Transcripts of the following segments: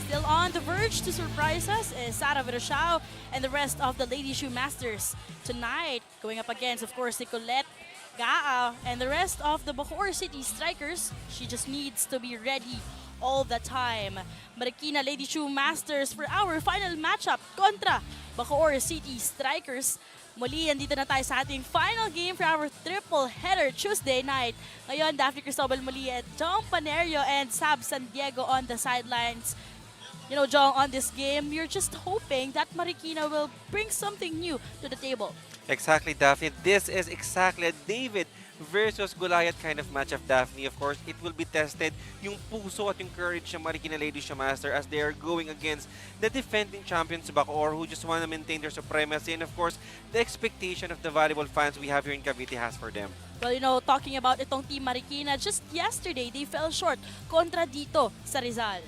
Still on the verge to surprise us is Sara Verashao and the rest of the Lady Shoemasters. Tonight, going up against, of course, Nicolette Gaa and the rest of the Bacoor City Strikers. She just needs to be ready all the time. Marikina Lady Shoemasters for our final matchup kontra Bacoor City Strikers. Muli, andito na tayo sa ating final game for our triple header Tuesday night. Ngayon, Daphne Cristobal muli at Jong Panerio and Sab San Diego on the sidelines. You know, Jong, on this game, you're just hoping that Marikina will bring something new to the table. Exactly, Daphne. This is exactly a David versus Goliath kind of matchup, Daphne. Of course, it will be tested yung puso at yung courage ng Marikina Lady Shoemasters as they are going against the defending champions Bacoor who just want to maintain their supremacy and of course, the expectation of the volleyball fans we have here in Cavite has for them. Well, you know, talking about itong Team Marikina, just yesterday, they fell short kontra dito sa Rizal.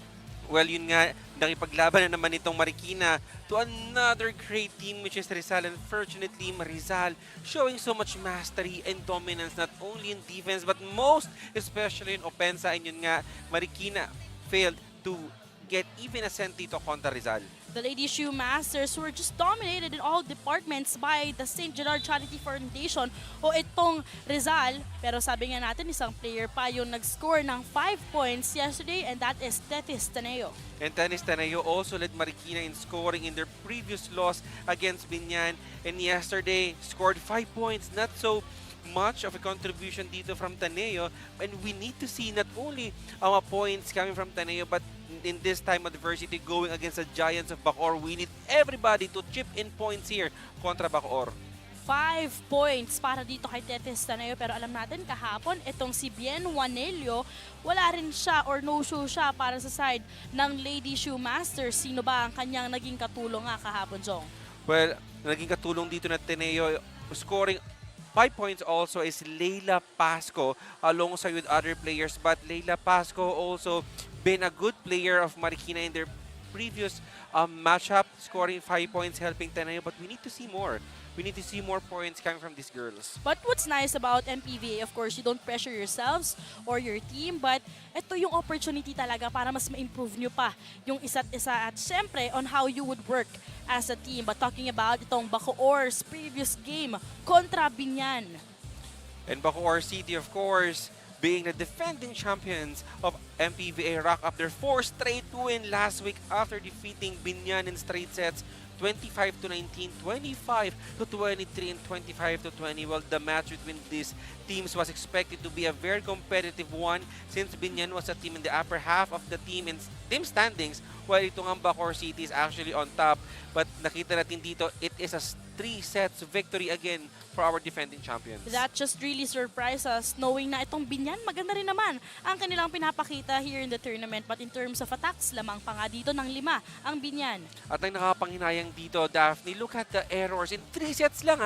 Well, yun nga, nakipaglaban na naman itong Marikina to another great team which is Rizal. Unfortunately, Rizal showing so much mastery and dominance not only in defense but most especially in offense. And yun nga, Marikina failed to get even a cent dito kontra Rizal. The Lady Shoemasters were just dominated in all departments by the St. Gerard Charity Foundation o itong Rizal. Pero sabi nga natin, isang player pa yung nag-score ng 5 points yesterday and that is Tethys Taneo. And Tethys Taneo also led Marikina in scoring in their previous loss against Binyan. And yesterday, scored 5 points. Not so much of a contribution dito from Taneo. And we need to see not only points coming from Taneo but in this time adversity going against the Giants of Bacoor, we need everybody to chip in points here kontra Bacoor. 5 points para dito kay Tethys Taneo pero alam natin kahapon itong si Bien Juanelio wala rin siya or no-show siya para sa side ng Lady Shoemasters. Sino ba ang kanyang naging katulong nga kahapon, Jong? Well, naging katulong dito na Taneo scoring 5 points also is Leila Pasco alongside with other players but Leila Pasco also been a good player of Marikina in their previous matchup, scoring 5 points, helping Taneo. But we need to see more. We need to see more points coming from these girls. But what's nice about MPVA, of course, you don't pressure yourselves or your team, but ito yung opportunity talaga para mas ma-improve nyo pa yung isa't isa at syempre on how you would work as a team. But talking about itong Bacoor's previous game kontra Binyan. And Bacoor City, of course, being the defending champions of MPVA, rack up their 4th straight win last week after defeating Binyan in straight sets 25-19, 25-23, and 25-20. Well, the match between these teams was expected to be a very competitive one since Binyan was a team in the upper half of the team standings while itong ang Bacoor City is actually on top. But nakita natin dito, it is a 3 sets victory again for our defending champions. That just really surprised us knowing na itong Binyan maganda rin naman ang kanilang pinapakita here in the tournament. But in terms of attacks, lamang pa nga dito ng 5 ang Binyan. At ang nakapanghinayang dito, Daphne, look at the errors. In 3 sets lang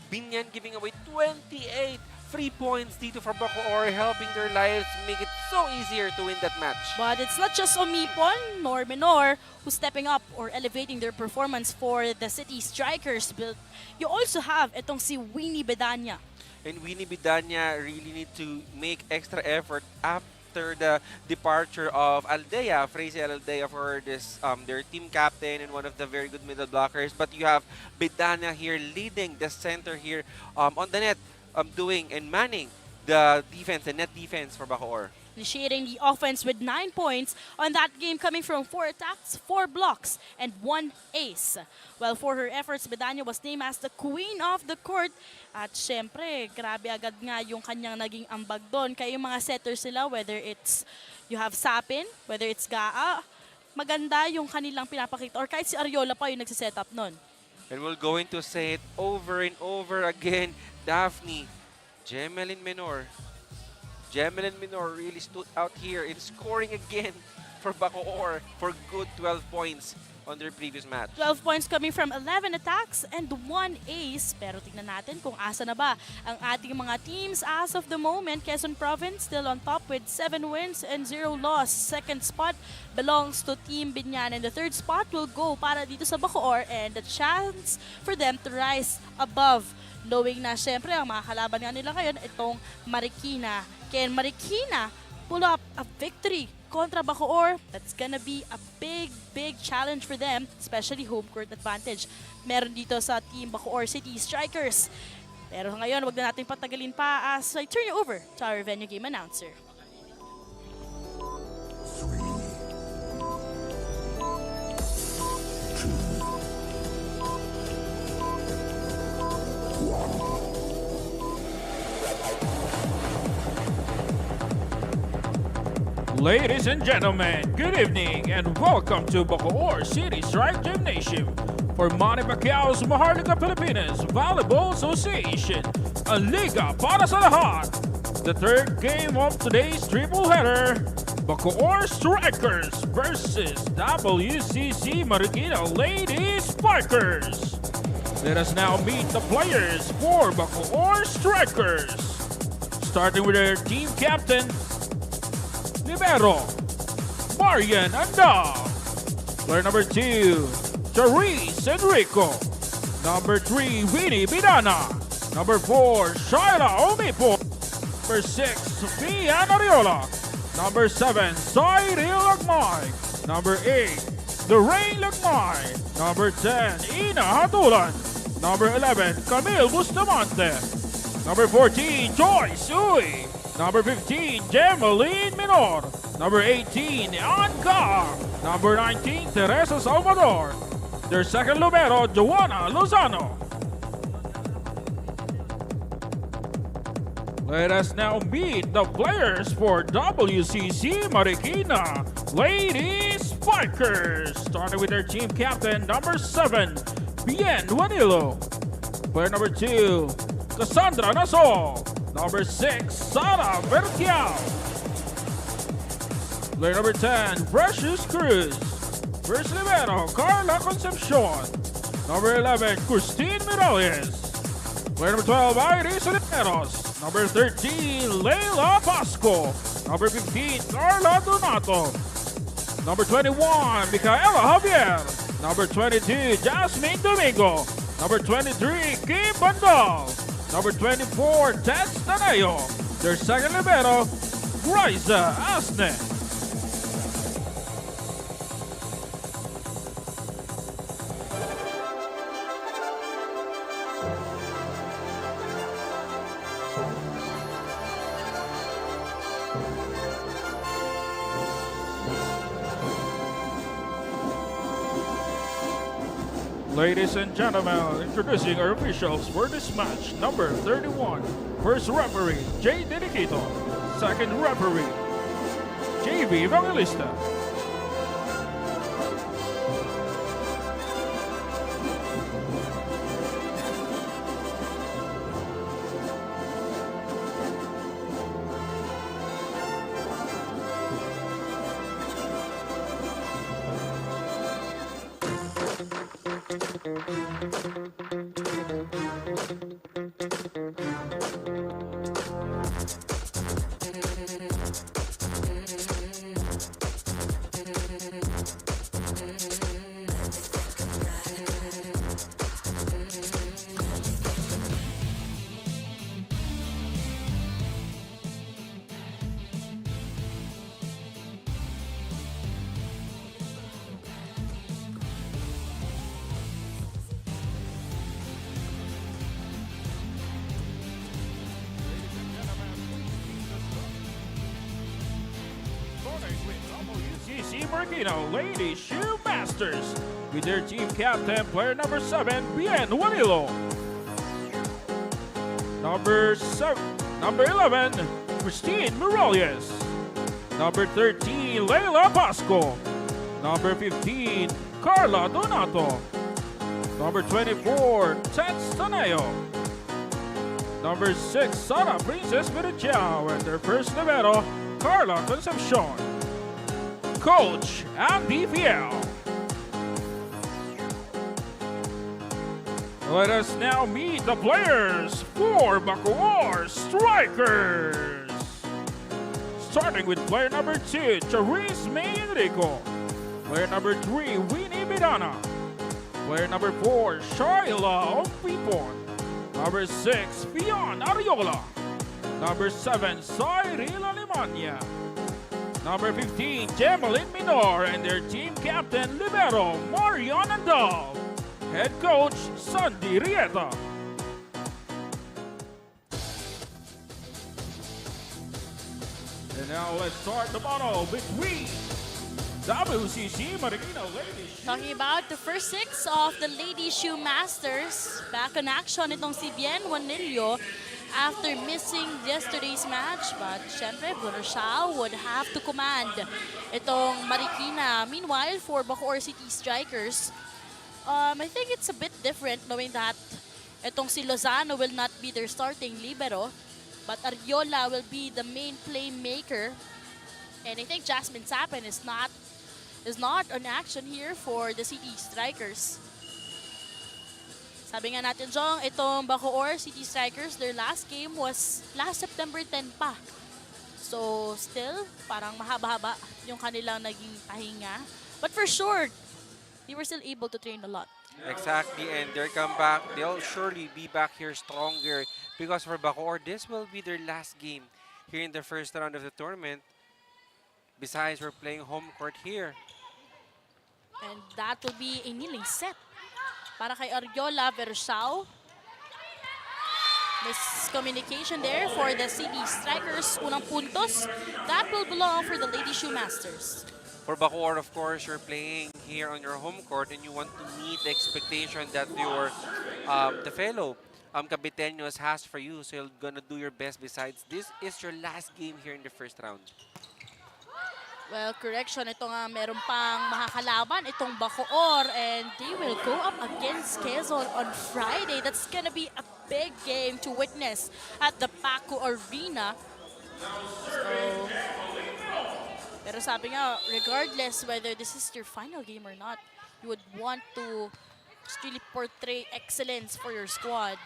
Binyan giving away 28 free points dito for Bacoor, helping their lives make it so easier to win that match. But it's not just Omipon nor Menor who's stepping up or elevating their performance for the City Strikers. But you also have itong si Winnie Bedanya. And Winnie Bedanya really need to make extra effort after the departure of Aldea, Frazier Aldea for this their team captain and one of the very good middle blockers. But you have Bedanya here leading the center here on the net, doing and manning the defense, the net defense for Bacoor. Initiating the offense with 9 points on that game coming from 4 attacks, 4 blocks, and 1 ace. Well, for her efforts, Bedanya was named as the queen of the court. At syempre, grabe agad nga yung kanyang naging ambag doon. Kaya yung mga setters nila, whether it's you have Sapin, whether it's Gaa, maganda yung kanilang pinapakita. Or kahit si Ariola pa yung nagsiset up nun. And we're going to say it over and over again. Daphne, Gemelin Menor really stood out here in scoring again for Bacoor for good 12 points on their previous match. 12 points coming from 11 attacks and 1 ace. Pero tignan natin kung asa na ba ang ating mga teams as of the moment. Quezon Province still on top with 7 wins and 0 loss. Second spot belongs to Team Binyan and the third spot will go para dito sa Bacoor and the chance for them to rise above. Knowing na syempre ang mga kalaban nga nila ngayon itong Marikina. Kaya Marikina pull up a victory kontra Bacoor. That's gonna be a big challenge for them, especially home court advantage. Meron dito sa team Bacoor City Strikers. Pero ngayon, wag na natin patagalin pa as I turn you over to our venue game announcer. Ladies and gentlemen, good evening and welcome to Bacoor City Strike Gymnasium for Manny Pacquiao's Maharlika Pilipinas Volleyball Association, a liga para sa lahat. The third game of today's triple header, Bacoor Strikers versus WCC Marikina Lady Strikers. Let us now meet the players for Bacoor Strikers. Starting with their team captain, Libero, Marian Andal. Player number 2, Charisse Enrico. Number 3, Winnie Bidana. Number 4, Shaila Omipo. Number 6, Pian Ariola. Number 7, Cyril Lagmay. Number 8, Lorraine Lagmay. Number 10, Ina Hatulan. Number 11, Camille Bustamante. Number 14, Joyce Uy. Number 15, Gemaline Minor. Number 18, Anca. Number 19, Teresa Salvador. Their second libero, Joanna Lozano. Let us now meet the players for WCC Marikina Lady Strikers. Starting with their team captain, number 7, Bien Juanilo. Player number 2, Cassandra Nasol. Number 6, Sara Vertiao. Player number 10, Precious Cruz. First libero, Carla Concepcion. Number 11, Christine Miralles. Player number 12, Iris Oliveros. Number 13, Leila Pasco. Number 15, Carla Donato. Number 21, Micaela Javier. Number 22, Jasmine Domingo. Number 23, Kim Bandal. Number 24, Tess Tanayo. Their second libero, Riza Asne. Ladies and gentlemen, introducing our officials for this match. Number 31, first referee, J. Dediquito. Second referee, JV Evangelista. WCC Marikina Lady Shoemasters with their team captain, player number 7, Bien Juanilo. Number 11, Christine Morales. Number 13, Leila Pasco. Number 15, Carla Donato. Number 24, Tets Tanayo. Number 6, Sara Princess Merichao. And their first libero, Carla Concepcion. Coach, MPVA. Let us now meet the players for Bacoor Strikers. Starting with player number 2, Charisse Enrico. Player number 3, Winnie Bidana. Player number 4, Shaila Ompipon. Number 6, Pian Ariola. Number 7, Cyril Alemania. Number 15, Gemelin Minor, and their team captain, Libero Marion Andal. Head coach, Sandy Rieta. And now let's start the battle between WCC Marikina Lady Shoemasters. Talking about the first six of the Lady Shoemasters. Back in action itong si Bien Juanillo after missing yesterday's match. But syempre, Burashao would have to command itong Marikina. Meanwhile, for Bacoor City Strikers, I think it's a bit different knowing that itong si Lozano will not be their starting libero, but Ariola will be the main playmaker. And I think Jasmine Sapen is not on action here for the City Strikers. Sabi nga natin, Jong, itong Bacoor City Strikers, their last game was last September 10 pa. So still, parang mahaba-haba yung kanilang naging pahinga. But for sure, they were still able to train a lot. Exactly, and their comeback, they'll surely be back here stronger because for Bacoor, this will be their last game here in the first round of the tournament. Besides, we're playing home court here. And that will be a kneeling set para kay Ariola Versao. Miscommunication there for the City Strikers. Unang puntos. That will belong for the Lady Shoemasters. For Bacoor, of course, you're playing here on your home court and you want to meet the expectation that your the fellow Capiteños has for you. So you're gonna do your best. Besides, this is your last game here in the first round. Well, correction. Ito nga, meron pang makakalaban. Itong Bacoor, and they will go up against Quezon on Friday. That's gonna be a big game to witness at the Paco Arena. So, pero sabi nga, regardless whether this is your final game or not, you would want to just really portray excellence for your squad.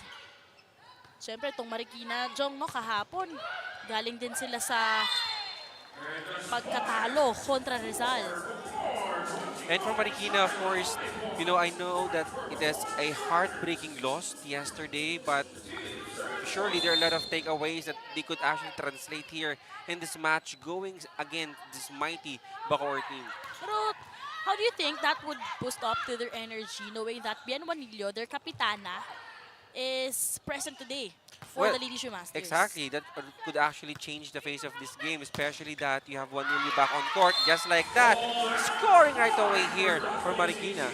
Siyempre, itong Marikina, Jong, no, kahapon, galing din sila sa pagkatalo kontra Rizal. And for Marikina, of course, you know, I know that it is a heartbreaking loss yesterday, but surely there are a lot of takeaways that they could actually translate here in this match going against this mighty Bacoor team. Pero how do you think that would boost up to their energy knowing that Bien Juanillo, their kapitana, is present today for the Lady Shoemasters? Exactly. That could actually change the face of this game, especially that you have Juanillo back on court, just like that. Scoring right away here for Marikina.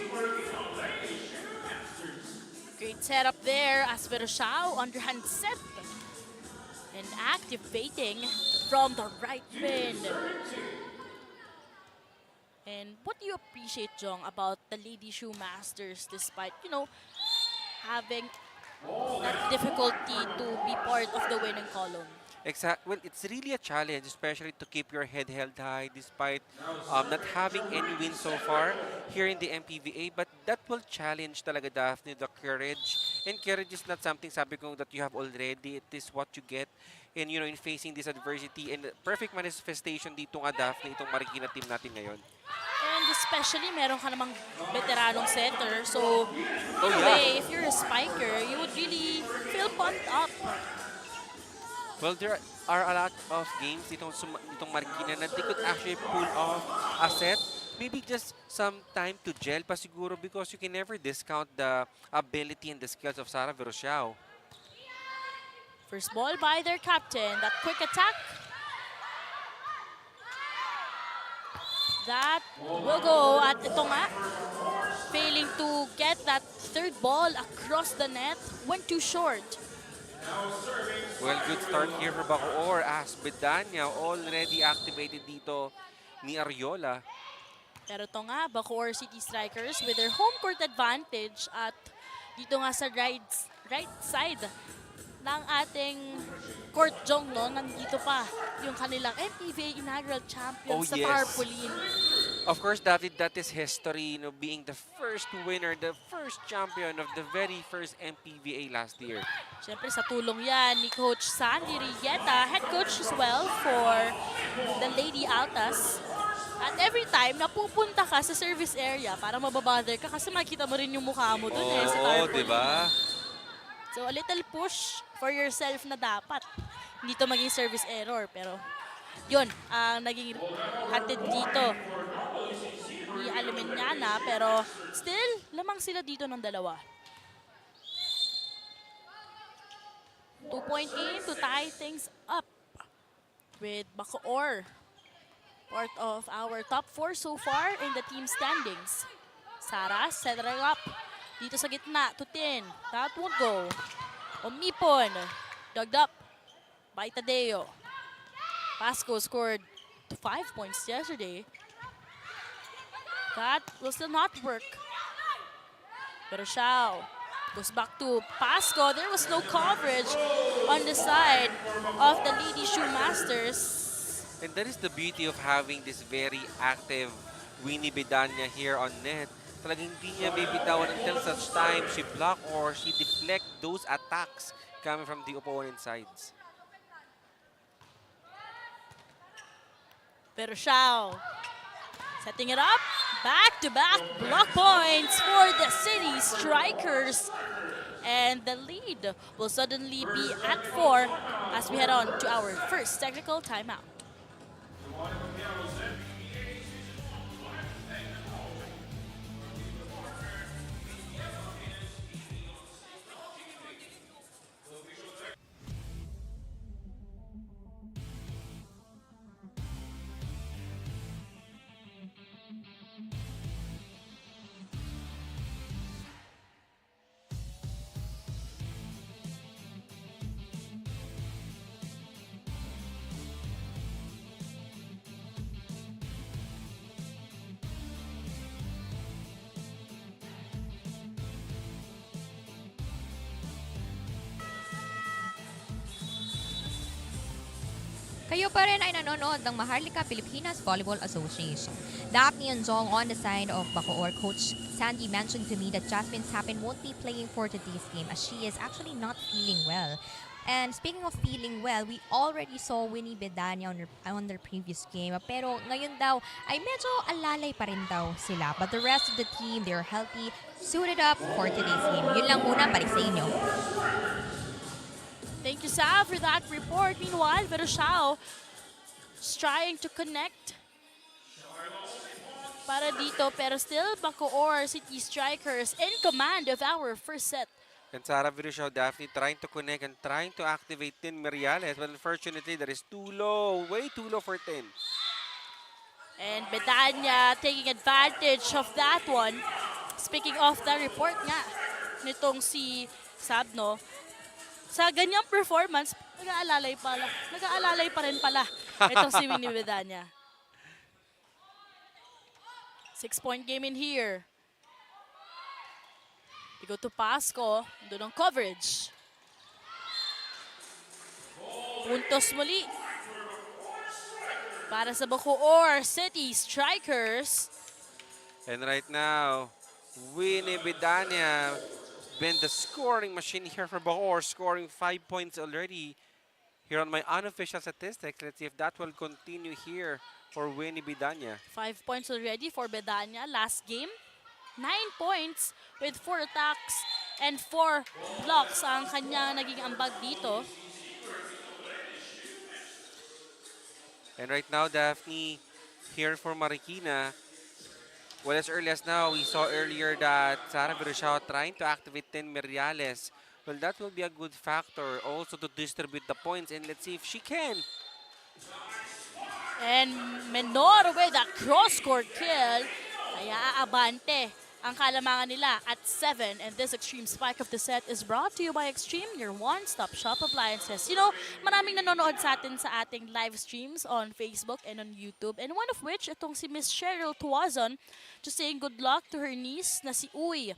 Great setup there as Vershao underhand set. And activating from the right wing. And what do you appreciate, Jong, about the Lady Shoemasters despite, you know, having that difficulty to be part of the winning column? Well, it's really a challenge, especially to keep your head held high despite not having any wins so far here in the MPVA. But that will challenge talaga, Daphne, the courage. And courage is not something, sabi ko, that you have already. It is what you get in, you know, in facing this adversity. And perfect manifestation dito nga, Daphne, itong Marikina team natin ngayon. And especially, meron ka namang veteranong center. So, if you're a spiker, you would really feel pumped up. Well, there are a lot of games ditong Marikina na they could actually pull off a set. Maybe just some time to gel pa siguro because you can never discount the ability and the skills of Sara Verosao. First ball by their captain. That quick attack. That will go at ito nga. Failing to get that third ball across the net. Went too short. Well, good start here for Bacoor as Bedanya already activated dito ni Ariola. Pero ito nga, Bacoor City Strikers with their home court advantage at dito nga sa right side ng ating court, Jong, no? Nandito pa yung kanilang MPVA inaugural champions sa Tarpaulin. Of course, David, that is history, you know, being the first winner, the first champion of the very first MPVA last year. Siyempre, sa tulong yan ni Coach Sandy Rieta, head coach as well for the Lady Altas. At every time na pupunta ka sa service area para mababother ka kasi makita mo rin yung mukha mo dun sa Tarpaulin. Diba? So, a little push for yourself na dapat. Hindi to maging service error, pero yun, ang naging hatid dito ni Aluminyana, pero still, lamang sila dito ng dalawa. 2-point game to tie things up with Bacoor. Part of our top 4 so far in the team standings. Sara setting up dito sa gitna to 10. That won't go. Omipon, dug up by Tadeo. Pasco scored 5 points yesterday. That will still not work. Pero Xiao goes back to Pasco. There was no coverage on the side of the Lady Shoemasters. And that is the beauty of having this very active Winnie Bedanya here on net. Talagang hindi niya may bitawan until such time she block or she deflect those attacks coming from the opponent sides. Pero Xiao setting it up. Back-to-back block points for the City Strikers. And the lead will suddenly be at 4 as we head on to our first technical timeout. Kayo pa rin ay nanonood ng Maharlika Pilipinas Volleyball Association. Daphne and Zong on the side of Bacoor. Coach Sandy mentioned to me that Jasmine Sapin won't be playing for today's game as she is actually not feeling well. And speaking of feeling well, we already saw Winnie Bedanya on their previous game. Pero ngayon daw ay medyo alalay pa rin daw sila. But the rest of the team, they're healthy, suited up for today's game. Yun lang muna, balik sa inyo. Thank you, Sal, for that report. Meanwhile, pero Xiao is trying to connect para dito, pero still Bacoor City Strikers in command of our first set. And Sara Virushaw Daphne trying to connect and trying to activate Tin Meriales, but unfortunately that is too low, way too low for Tin. And Bedanya taking advantage of that one. Speaking of the report nga, nitong si Sabno, sa ganyang performance, nag-aalalay pa rin pala itong si Winnie Bedanya. 6-point game in here. We go to Pasco, doon ang coverage. Puntos muli para sa Bacoor City Strikers. And right now, Winnie Bedanya been the scoring machine here for Bacoor, scoring 5 points already here on my unofficial statistics. Let's see if that will continue here for Winnie Bedanya. 5 points already for Bedanya. Last game, 9 points with 4 attacks and 4 blocks ang kanyang naging ambag dito. And right now, Daphne, here for Marikina, well, as early as now, we saw earlier that Sara Virushaw trying to activate Tin Meriales. Well, that will be a good factor also to distribute the points. And let's see if she can. And Menor with a cross-court kill. Kaya abante ang kalamangan nila at 7. And this extreme spike of the set is brought to you by Extreme, your one-stop shop appliances. You know, maraming nanonood sa atin sa ating live streams on Facebook and on YouTube. And one of which, itong si Miss Cheryl Tuazon, just saying good luck to her niece na si Uy.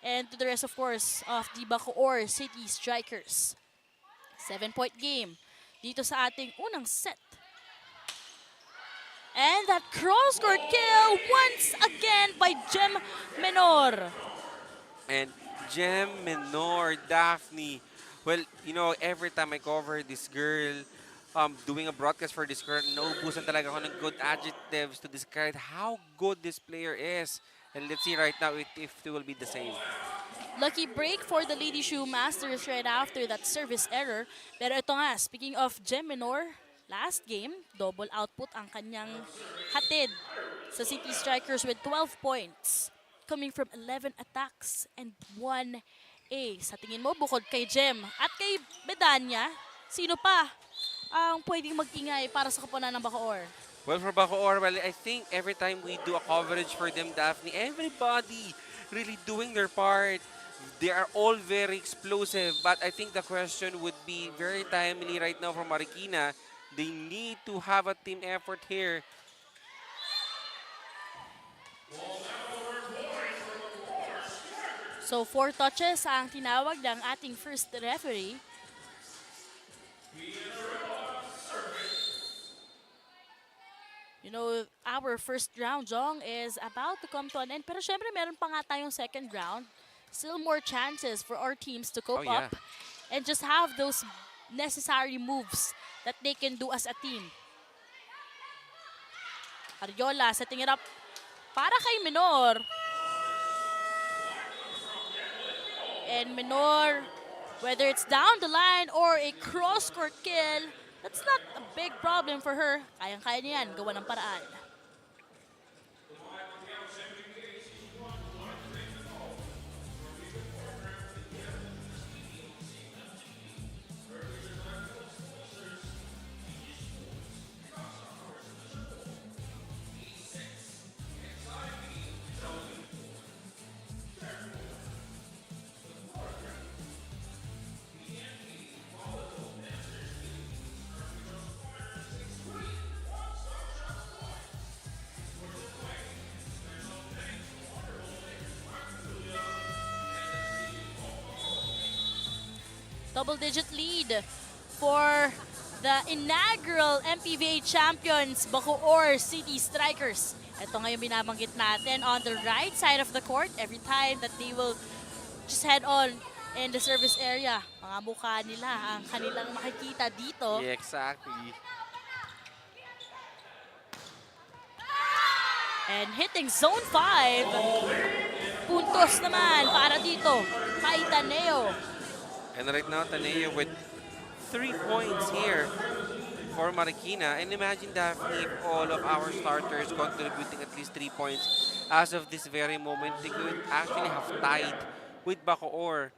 And to the rest, of course, of the Bacoor City Strikers. 7-point game dito sa ating unang set. And that cross-court kill once again by Gem Menor. And Gem Menor, Daphne. Well, you know, every time I cover this girl, doing a broadcast for this girl, naubusan talaga ako ng good adjectives to describe how good this player is. And let's see right now if it will be the same. Lucky break for the Lady Shoemasters right after that service error. Pero ito nga, speaking of Gem Menor, last game, double output ang kanyang hatid sa City Strikers with 12 points. Coming from 11 attacks and 1 ace. Sa tingin mo, bukod kay Jem at kay Bedanya, sino pa ang pwedeng mag-ingay para sa koponan ng Bacoor? Well, for Bacoor, well, I think every time we do a coverage for them, Daphne, everybody really doing their part. They are all very explosive, but I think the question would be very timely right now for Marikina. They need to have a team effort here. So 4 touches ang tinawag ng ating first referee. You know, our first round, Jong, is about to come to an end. Pero syempre, meron pa nga tayong second round. Still more chances for our teams to cope up and just have those necessary moves that they can do as a team. Ariola setting it up para kay Menor. And Menor, whether it's down the line or a cross-court kill, that's not a big problem for her. Kayang-kaya niya yan, gawa ng paraan. Double-digit lead for the inaugural MPVA champions, Bacoor City Strikers. Ito ngayon binabanggit natin on the right side of the court every time that they will just head on in the service area. Mga mukha nila ang kanilang makikita dito. Yeah, exactly. And hitting zone 5. Puntos naman para dito kay Taneo. And right now, Taneo with 3 points here for Marikina. And imagine, Daphne, if all of our starters contributing at least 3 points as of this very moment, they could actually have tied with Bacoor.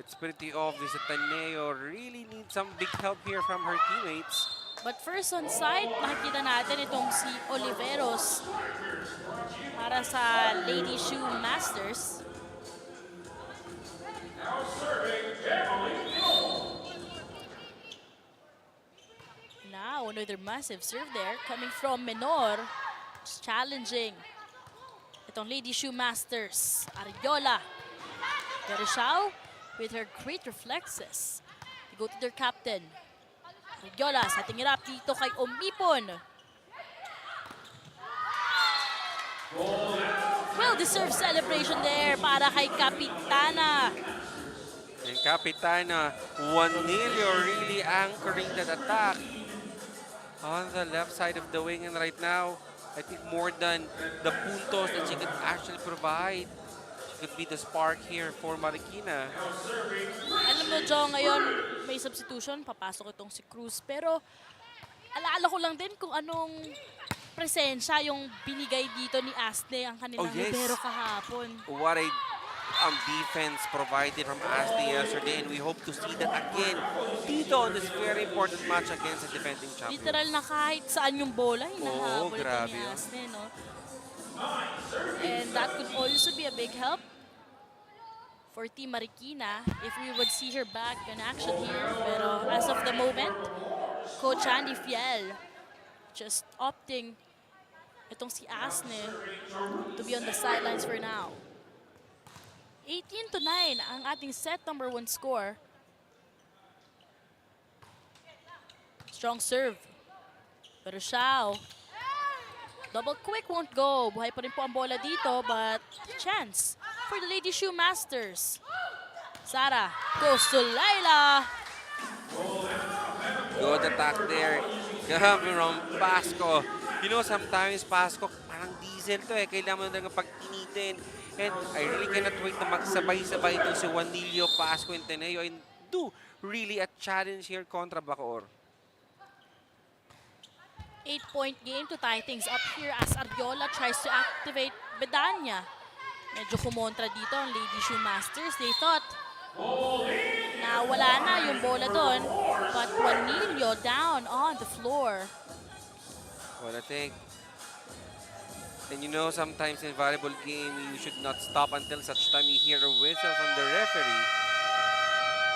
It's pretty obvious that Taneo really needs some big help here from her teammates. But first on side, makikita natin itong si Oliveros para sa Lady Shoemasters. Now, another massive serve there coming from Menor. Just challenging itong Lady Shoemasters. Ariola. Garishao with her great reflexes. They go to their captain. Ariola setting it up dito kay Omipon. Well-deserved celebration there para kay Kapitana. And Capitana, Juanilio really anchoring that attack on the left side of the wing. And right now, I think more than the puntos that she could actually provide, she could be the spark here for Marikina. Alam mo, Jo, ngayon may substitution, papasok itong si Cruz. Pero alaala ko lang din kung anong presensya yung binigay dito ni Asne, ang kanilang libero kahapon. What a defense provided from Asne yesterday, and we hope to see that again dito on this very important match against the defending champion. Literal na kahit saan yung bola, hinahabol ito grabe ni yun. Asne, no? And that could also be a big help for Team Marikina if we would see her back in action here. Pero as of the moment, Coach Andy Fiel just opting itong si Asne to be on the sidelines for now. 18-9 ang ating set number 1 score. Strong serve. Pero Xiao. Double quick won't go. Buhay pa rin po ang bola dito, but chance for the Lady Shoemasters. Sara goes to Laila. Good attack there. Coming from Pasco. You know, sometimes Pasco, parang diesel to eh. Kailangan mo na pag-initin. And I really cannot wait na magsabay-sabay ito si Juanilio, Pasco, and Teneo. And do really a challenge here kontra Bacoor. 8-point game to tie things up here as Ariola tries to activate Bedanya. Medyo kumontra dito ang Lady Shoemasters. They thought na wala na yung bola doon, but Juanillo down on the floor. Well, I think, and you know, sometimes in a volleyball game, you should not stop until such time you hear a whistle from the referee.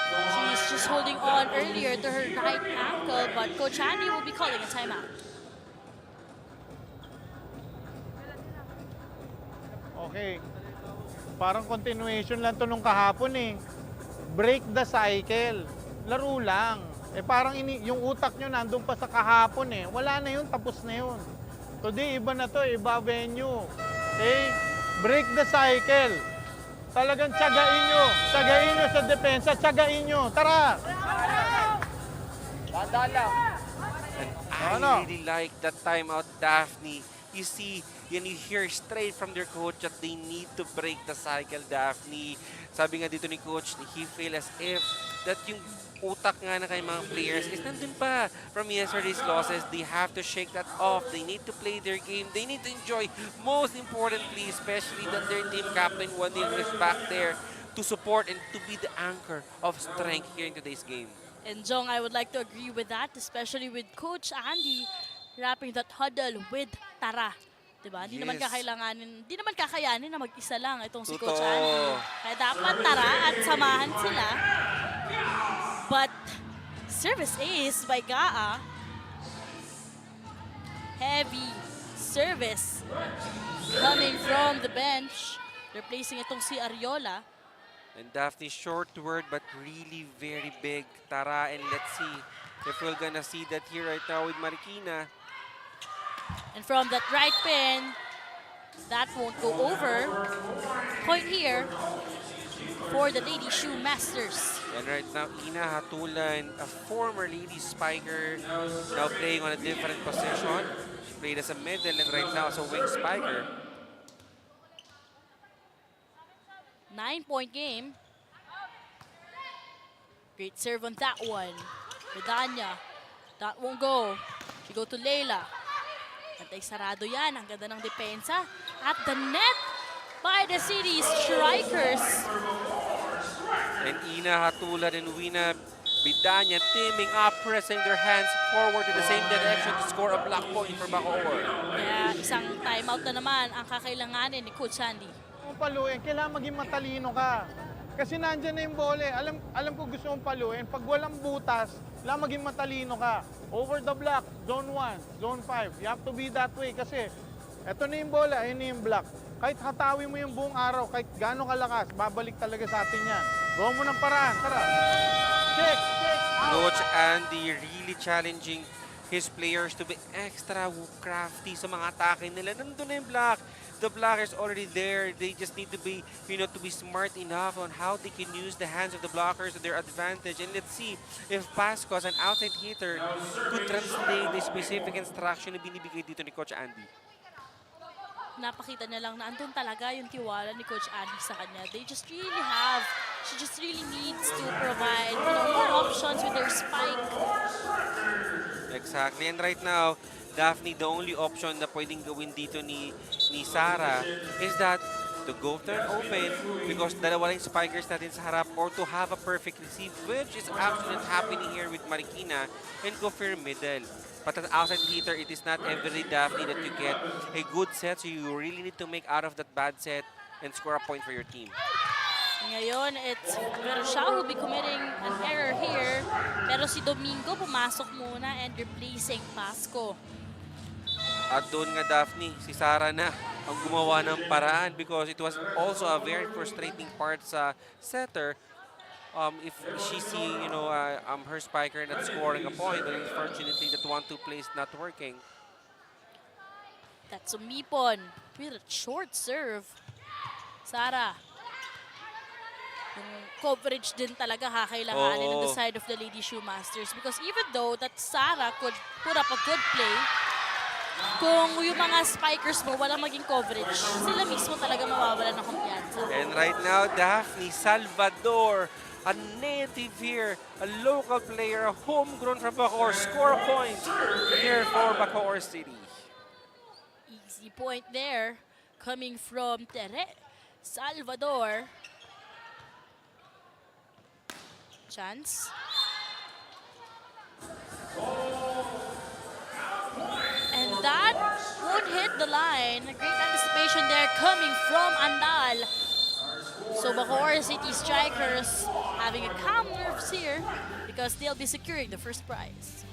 She's just holding on earlier to her right ankle, but Coach Andy will be calling a timeout. Okay. Parang continuation lang to nung kahapon eh. Break the cycle. Laro lang. Eh parang yung utak nyo nandun pa sa kahapon eh. Wala na yun, tapos na yun. Today, iba na to, iba venue. Okay? Break the cycle. Talagang tsagain nyo. Tsagain nyo sa depensa, tsagain nyo. Tara! And I really like that timeout, Daphne. You see, and you hear straight from their coach that they need to break the cycle, Daphne. Sabi nga dito ni coach, he feel as if that yung utak nga na kay mga players is nandun pa from yesterday's losses. They have to shake that off. They need to play their game. They need to enjoy. Most importantly, especially that their team captain Wandil is back there to support and to be the anchor of strength here in today's game. And Jong, I would like to agree with that, especially with Coach Andy wrapping that huddle with Tara. Diba? Hindi naman kakayanin na mag-isa lang itong si Coach Andy. Kaya dapat Tara at samahan sila. But service ace by Gaa. Heavy service coming from the bench. Replacing itong si Ariola. And Daphne, short word but really very big. Tara, and let's see if we're gonna see that here right now with Marikina. And from that right pin, that won't go over. Point here for the Lady Shoemasters. And right now, Ina Hatulan, a former Lady Spiker, now playing on a different position. She played as a middle and right now as a wing spiker. 9-point game. Great serve on that one. Medanya. That won't go. We go to Leila. Antay sarado yan. Ang ganda ng depensa. At the net by the City Strikers. And Ina Hatulan and Wina Bidanya teaming up, pressing their hands forward in the same direction to score a block point for Bacoor. Kaya isang timeout na naman ang kakailanganin ni Coach Sandy. Kung paluin, kailangan maging matalino ka. Kasi nandyan na yung bola. Alam ko gusto mong paluin. Pag walang butas, kailangan maging matalino ka. Over the block, zone 1, zone 5. You have to be that way kasi eto na yung bola, ayun na yung block. Kahit hatawi mo yung buong araw, kahit gaano kalakas, babalik talaga sa atin yan. Gawa mo ng paraan. Tara. Check, out. Coach Andy really challenging his players to be extra crafty sa mga atake nila. Nandun na yung block. The blocker is already there. They just need to be, to be smart enough on how they can use the hands of the blockers to their advantage. And let's see if Pasco as an outside hitter could translate the specific instruction na binibigay dito ni Coach Andy. Napakita niya lang na andun talaga yung tiwala ni Coach Andy sa kanya. She just really needs to provide more options with their spike. Exactly. And right now, Daphne, the only option na pwedeng gawin dito ni Sarah is that to go turn open because dalawa lang spikers natin sa harap or to have a perfect receive, which is actually not happening here with Marikina, and go for middle. But as outside hitter, it is not every Daphne that you get a good set, so you really need to make out of that bad set and score a point for your team. Ngayon, it's Vershao who will be committing an error here. Pero si Domingo pumasok muna and replacing Pasco. At doon nga Daphne, si Sarah na ang gumawa ng paraan because it was also a very frustrating part sa setter. If she see, her spiker not scoring a point, but unfortunately that 1-2 play is not working. That's Umipon with a short serve. Sarah. Yung coverage din talaga kakailanganin on the side of the Lady Shoemasters because even though that Sarah could put up a good play, kung yung mga spikers mo walang maging coverage, sila mismo talaga mawawalan ng kumpiyansa. And right now, Daphne Salvador a native here, a local player, a homegrown from Bacoor. Score a point here for Bacoor City. Easy point there, coming from Tere Salvador. Chance. And that won't hit the line. Great anticipation there coming from Andal. So Bacoor City Strikers having a calm nerves here because they'll be securing the first prize.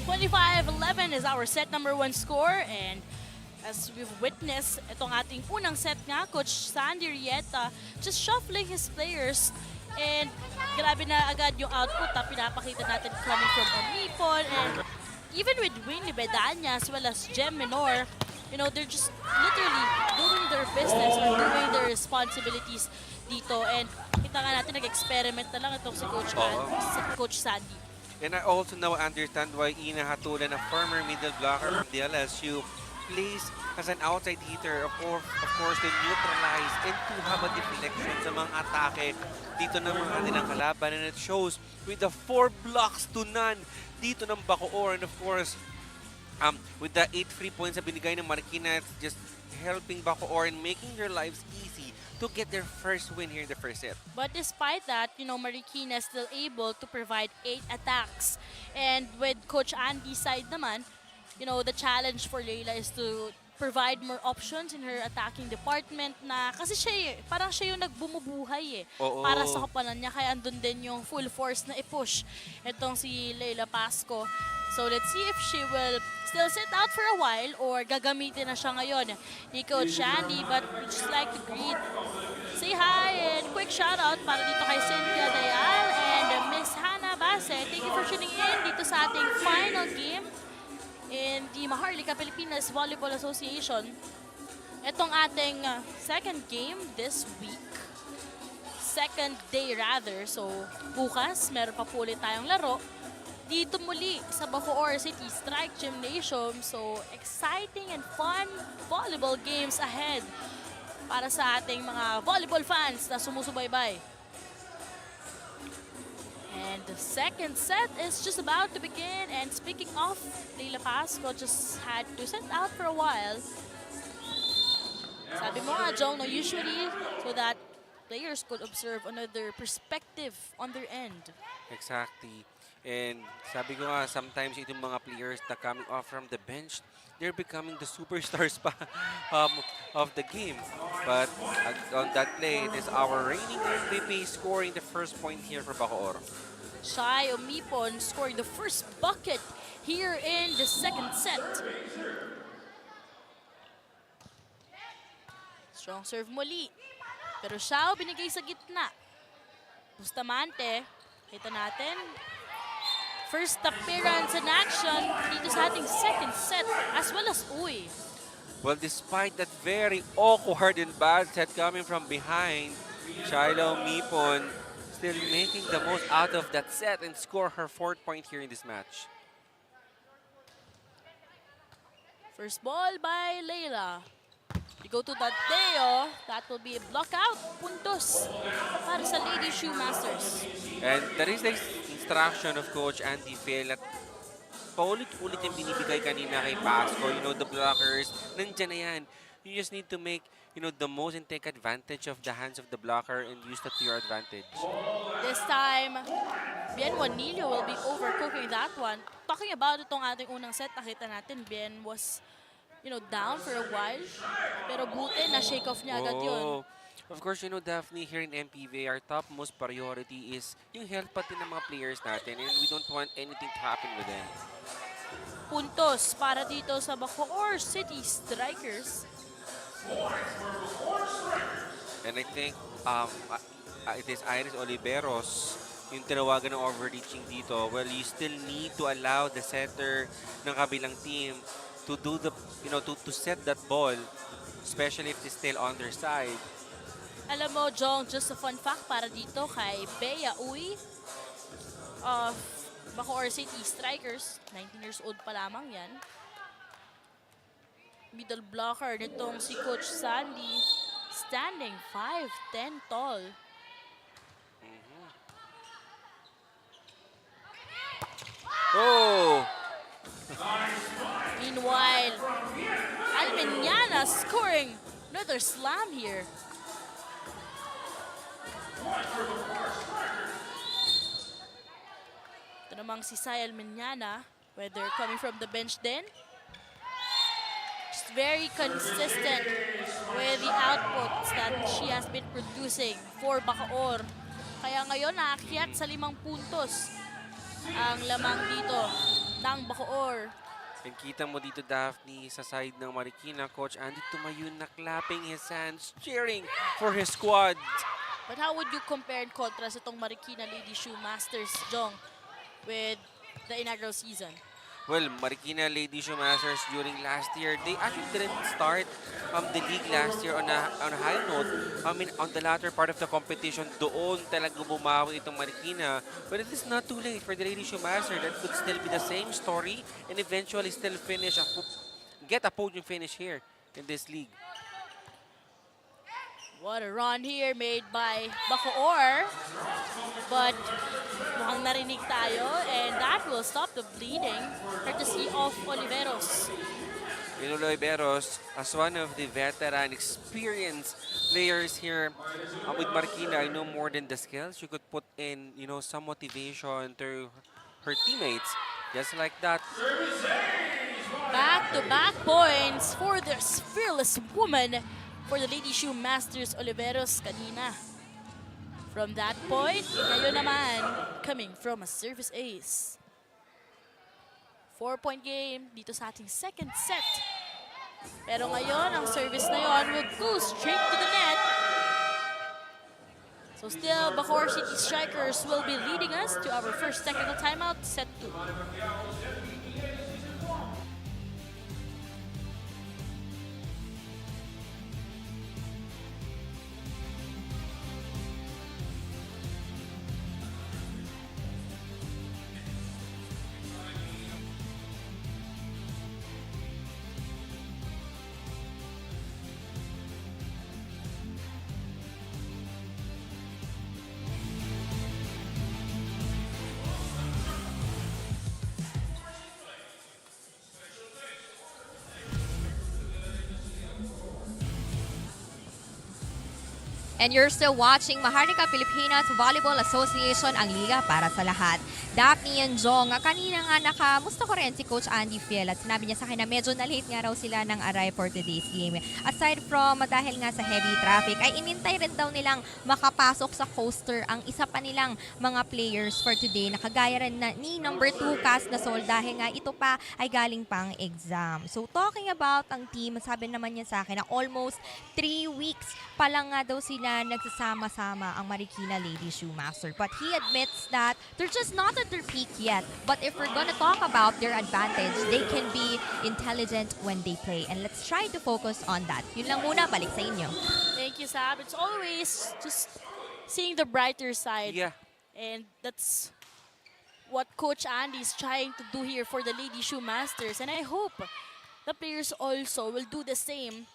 $25-11 is our set number 1 score, and as we've witnessed, itong ating unang set nga, Coach Sandy Rieta just shuffling his players, and grabe na agad yung output na pinapakita natin coming from Omipon, and even with Winnie Bedanya as well as Gem Minor, you know, they're just literally doing their business or doing their responsibilities dito, and kita nga natin nag-experiment na lang itong si Coach Sandy. And I also now understand why Ina Hatulan, a former middle blocker from the LSU, plays as an outside hitter, of course, to neutralize and to have a deflection sa mga atake dito ng mga nilang kalaban. And it shows with the 4 blocks to none dito ng Bacoor. And of course, with the 8 free points na binigay ng Marikina, it's just helping Bacoor and making their lives easy to get their first win here in the first set. But despite that, you know, Marikina is still able to provide 8 attacks. And with Coach Andy's side naman, you know, the challenge for Leila is to provide more options in her attacking department na kasi siya parang siya yung nagbumubuhay para sa kapanan niya, kaya andun din yung full force na i-push itong si Leila Pasco. So let's see if she will still sit out for a while or gagamitin na siya ngayon ni Coach Andy. But we'd just like to say hi and quick shout out para dito kay Cynthia Dayal and Miss Hannah Basse. Thank you for tuning in dito sa ating final game in the Maharlika Pilipinas Volleyball Association. Itong ating second game this week. Second day rather. So bukas meron pa po ulit tayong laro dito muli sa Bacoor City Strike Gym. So exciting and fun volleyball games ahead para sa ating mga volleyball fans na sumusubaybay. And the second set is just about to begin. And speaking of, Leila Pasco just had to sit out for a while. Sabi mo nga, Joe, no, usually so that players could observe another perspective on their end. Exactly. And sabi ko nga, sometimes itong mga players na coming off from the bench, they're becoming the superstars pa of the game. But on that play, it is our reigning MVP scoring the first point here for Bacoor. Shai Omipon scoring the first bucket here in the second set. Strong serve muli. Pero Shao binigay sa gitna. Bustamante, kita natin. First appearance in action dito sa ating second set as well as Uy. Well, despite that very awkward and bad set coming from behind, Shaila Omipon still making the most out of that set and score her 4th point here in this match. First ball by Leila. You go to Tadeo, that will be a block out. Puntos para sa Lady Shoemasters. And that is instruction of Coach Andy Phil at paulit-ulit yung binibigay kanina kay Pasco. You know, the blockers, nandyan na yan. You just need to make, you know, the most and take advantage of the hands of the blocker and use that to your advantage. This time, Bien Juanillo will be overcooking that one. Talking about itong ating unang set, nakita natin, Bien was, you know, down for a while. Pero buti na shake off niya agad yun. Of course, you know, Daphne, here in MPVA, our topmost priority is yung health pati ng mga players natin, and we don't want anything to happen with them. Puntos para dito sa Bacoor City Strikers. And I think it is Iris Oliveros yung tinawagan ng overreaching dito. Well, you still need to allow the setter ng kabilang team to do the, you know, to set that ball, especially if it's still on their side. Alam mo, Jong, just a fun fact para dito kay Bea Uy of Bacoor City Strikers. 19 years old pa lamang yan. Middle blocker nitong si Coach Sandy. Standing 5'10" tall. Oh! Meanwhile, Almeniana scoring another slam here. Ito namang si Sai Almeniana, whether coming from the bench din, just very consistent with the outputs that she has been producing for Bacoor. Kaya ngayon naakyat sa 5 puntos ang lamang dito ng Bacoor. And kita mo dito, Daphne, sa side ng Marikina, Coach Andy tumayo na clapping his hands, cheering for his squad. But how would you compare and contrast itong Marikina Lady Shoemasters, Jong, with the inaugural season? Well, Marikina Lady Shoemasters during last year, they actually didn't start the league last year on a high note. I mean, on the latter part of the competition, doon talaga bumawi itong Marikina. But it is not too late for the Lady Shoemasters. That could still be the same story and eventually still finish, get a podium finish here in this league. What a run here made by Bacoor. But mukhang narinig tayo and that will stop the bleeding courtesy of Oliveros. Oliveros, as one of the veteran, experienced players here with Marikina, I know more than the skills. You could put in, you know, some motivation to her teammates, just like that. Back-to-back points for this fearless woman for the Lady Shoemasters Oliveros kanina. From that point, ngayon naman, coming from a service ace. 4-point game dito sa ating second set. Pero ngayon, ang service na yon will go straight to the net. So still, Bacoor City Strikers will be leading us to our first technical timeout, set 2. And you're still watching Maharlika Pilipinas Volleyball Association, ang liga para sa lahat. Daphne and Jong, kanina nga nakamusta ko rin si Coach Andy Phil at sinabi niya sa akin na medyo na-late nga raw sila ng arrive for today's game. Aside from dahil nga sa heavy traffic, ay inintay rin daw nilang makapasok sa coaster ang isa pa nilang mga players for today na kagaya rin na ni number 2 Cas Nasol dahil nga ito pa ay galing pang exam. So talking about ang team, sabi naman niya sa akin na almost 3 weeks pa lang nga daw sila nagsasama-sama ang Marikina Lady Shoemaster. But he admits that they're just not at their peak yet. But if we're gonna talk about their advantage, they can be intelligent when they play. And let's try to focus on that. Yun lang muna, balik sa inyo. Thank you, Sab. It's always just seeing the brighter side. Yeah. And that's what Coach Andy is trying to do here for the Lady Shoemasters. And I hope the players also will do the same.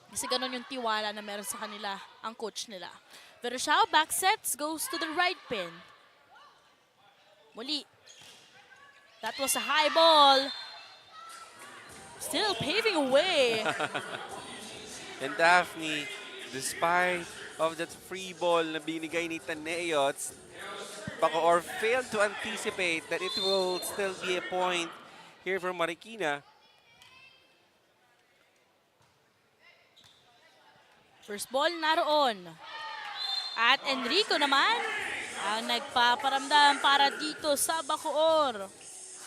Kasi ganun yung tiwala na meron sa kanila ang coach nila. Pero Xiao back sets goes to the right pin. Muli. That was a high ball. Still paving a way. And Daphne, despite of that free ball na binigay ni Taneo, Bacoor failed to anticipate that it will still be a point here for Marikina. First ball naroon. At Enrico naman ang nagpaparamdam para dito sa Bacoor.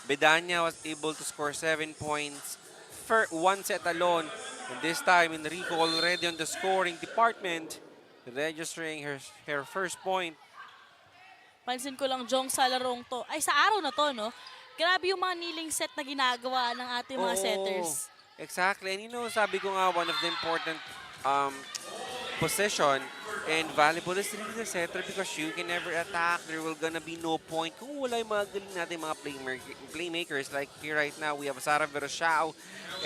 Bedanya was able to score 7 points for one set alone. And this time, Enrico already on the scoring department, registering her first point. Pansin ko lang, Jong, sa larong to. Ay, sa araw na to, no? Grabe yung mga kneeling set na ginagawa ng ating mga setters. Exactly. And you know, sabi ko nga, one of the important position and valuable is really the setter because you can never attack. There will gonna be no point kung wala yung mga galing natin mga playmakers. Like here right now, we have Sara Verashao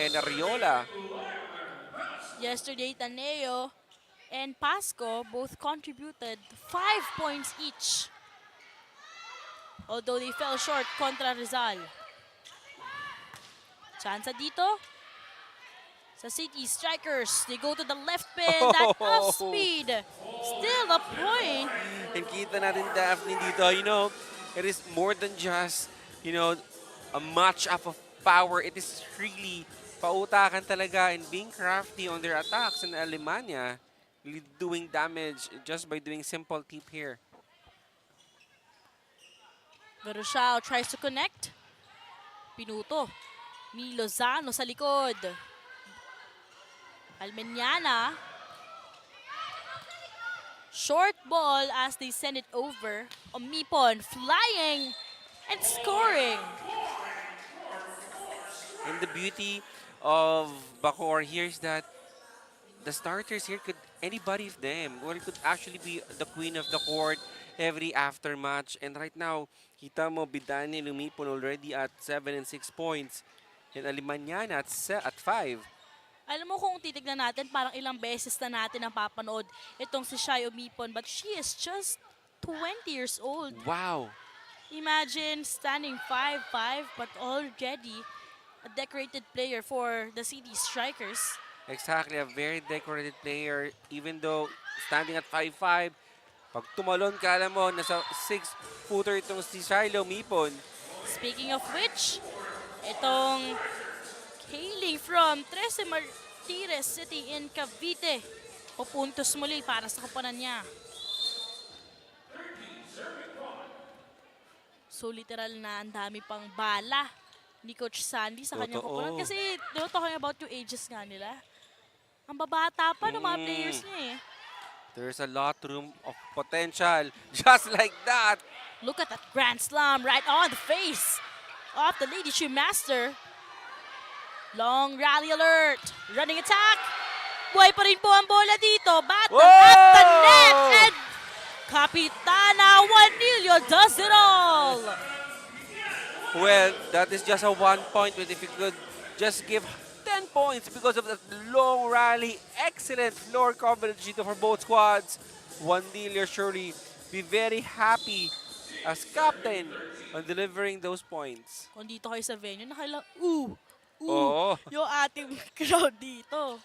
and Ariola. Yesterday, Taneo and Pasco both contributed 5 points each. Although they fell short kontra Rizal. Chance dito. Sa City Strikers, they go to the left pin, that off speed. Still a point. And kita natin Daphne dito, you know, it is more than just, you know, a match up of power. It is really pautakan talaga and being crafty on their attacks in Alemania, really doing damage just by doing simple tip here. Verashao tries to connect. Pinuto. Ni Lozano sa likod. Almeniana. Short ball as they send it over. Omipon flying and scoring. And the beauty of Bacoor here is that the starters here could, anybody of them, well, could actually be the queen of the court every aftermatch. And right now, kita mo, Bidani lumipon already at 7 and 6 points. And Alemaniana at 5. Alam mo kung titignan natin, parang ilang beses na natin ang papanood itong si Shai Omipon, but she is just 20 years old. Wow. Imagine standing 5'5", but already a decorated player for the City Strikers. Exactly, a very decorated player. Even though standing at 5'5", pag tumalon ka, alam mo, nasa 6-footer itong si Shiloh Mipon. Speaking of which, itong hailing from 13 Martires City in Cavite. Pupuntos muli para sa koponan niya. So literal na ang dami pang bala ni Coach Sandy sa kanyang koponan. Kasi talking about yung ages nga nila. Ang babata pa ng mga players niya eh. There's a lot room of potential. Just like that. Look at that grand slam right on the face of the Lady Shoemaster. Long rally alert. Running attack. Buhay pa rin po ang bola dito. Battle at the net. And Kapitana Juanillo does it all. Well, that is just a 1 point. But if you could just give 10 points because of that long rally. Excellent floor coverage dito for both squads. Juanillo surely be very happy as captain on delivering those points. Kung dito kayo sa venue, yung ating crowd dito.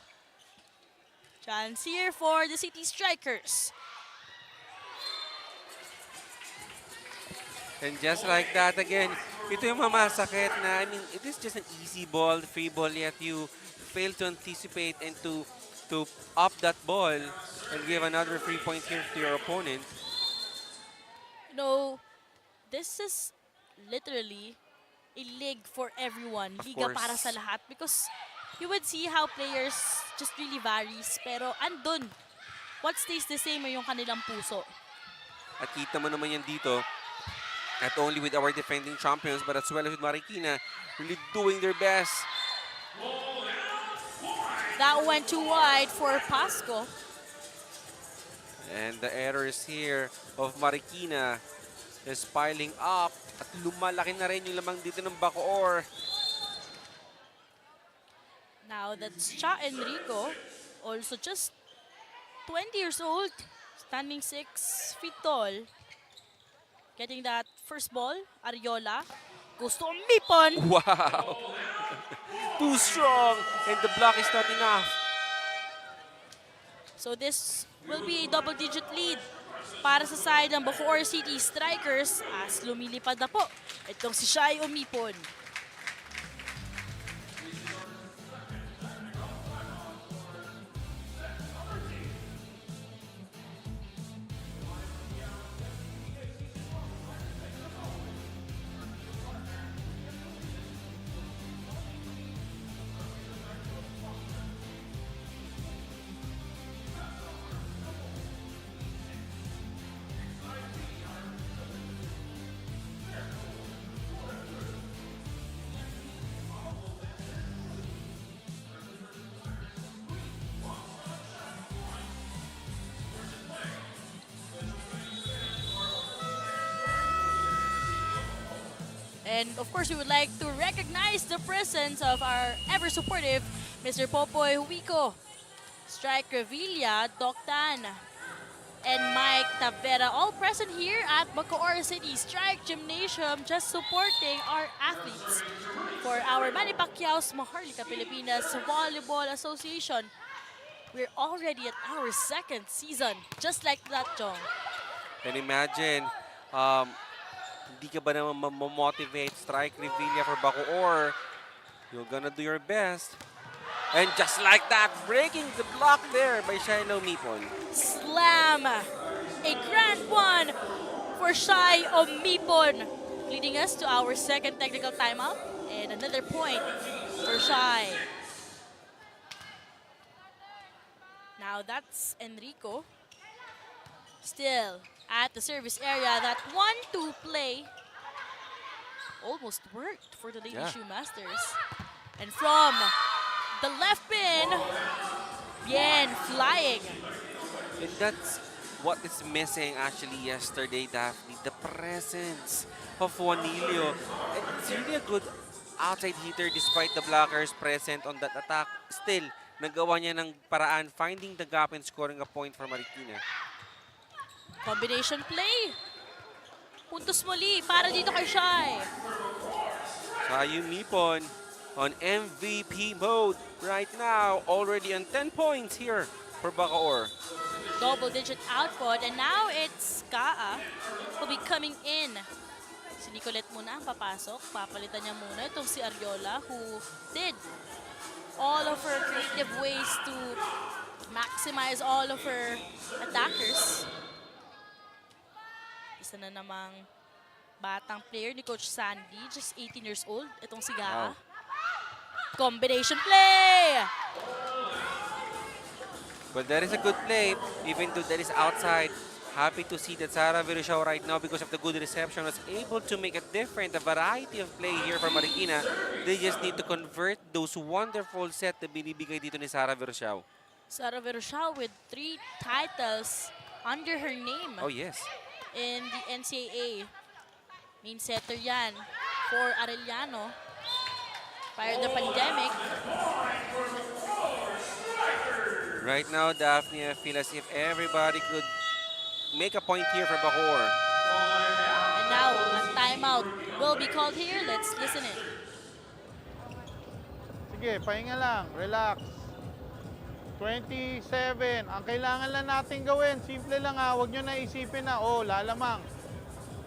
Chance here for the City Strikers. And just like that again, ito yung mamasakit na, I mean, it is just an easy ball, free ball, yet you fail to anticipate and to up that ball and give another free point here to your opponent. You know, this is literally a league for everyone. Liga para sa lahat. Because you would see how players just really varies. Pero andun, what stays the same ay yung kanilang puso. At kita mo naman yan dito, not only with our defending champions, but as well as with Marikina, really doing their best. That went too wide for Pasco. And the errors here of Marikina is piling up. At lumalaki na rin yung lamang dito ng Bacoor. Now that's Cha Enrico, also just 20 years old, standing 6 feet tall. getting that first ball. Ariola goes to Mipon. Wow! Too strong! And the block is not enough. So this will be a double-digit lead para sa side ng Bacoor City Strikers as lumilipad na po itong si Shai Umipon. And of course, we would like to recognize the presence of our ever-supportive Mr. Popoy Huico, Strike Revilla, Doc Tan, and Mike Tavera, all present here at Bacoor City Strike Gymnasium, just supporting our athletes for our Manny Pacquiao's Maharlika Pilipinas Volleyball Association. We're already at our second season, just like that, Jong. And imagine, hindi ka ba naman motivate Strike Revilla for Bacoor? You're gonna do your best. And just like that, breaking the block there by Shai Umipon. Slam! A grand one for Shai Umipon, leading us to our second technical timeout. And another point for Shai. Now that's Enrico. Still at the service area. That 1-2 play almost worked for the Lady Shoemasters. And from the left pin, bien, flying. And that's what is missing actually yesterday, Daphne. The presence of Juanilio. And it's really a good outside hitter despite the blockers present on that attack. Still, nagawa niya ng paraan, finding the gap and scoring a point for Marikina. Combination play. Puntos muli para dito kay Shai. Shai Umipon on MVP mode right now. Already on 10 points here for Bacoor. Double-digit output. And now it's Kaa who will be coming in. Si Nicolette muna ang papasok. Papalitan niya muna itong si Ariola who did all of her creative ways to maximize all of her attackers. Isa na namang batang player ni Coach Sandy, just 18 years old. Itong si Gaa. Wow. Combination play! Well, that is a good play, even though that is outside. Happy to see that Sarah Verishao right now, because of the good reception, was able to make a variety of play here for Marikina. They just need to convert those wonderful set na binibigay dito ni Sarah Verishao. Sarah Verishao with 3 titles under her name. Oh, yes. In the NCAA. Main setter yan for Arellano prior to the pandemic. Right now, Daphne, I feel as if everybody could make a point here for Bacoor. And now, a timeout will be called here. Let's listen in. Sige, pahinga lang. Relax. 27. Ang kailangan lang natin gawin, simple lang ha. Huwag nyo naisipin na, oh, lalamang.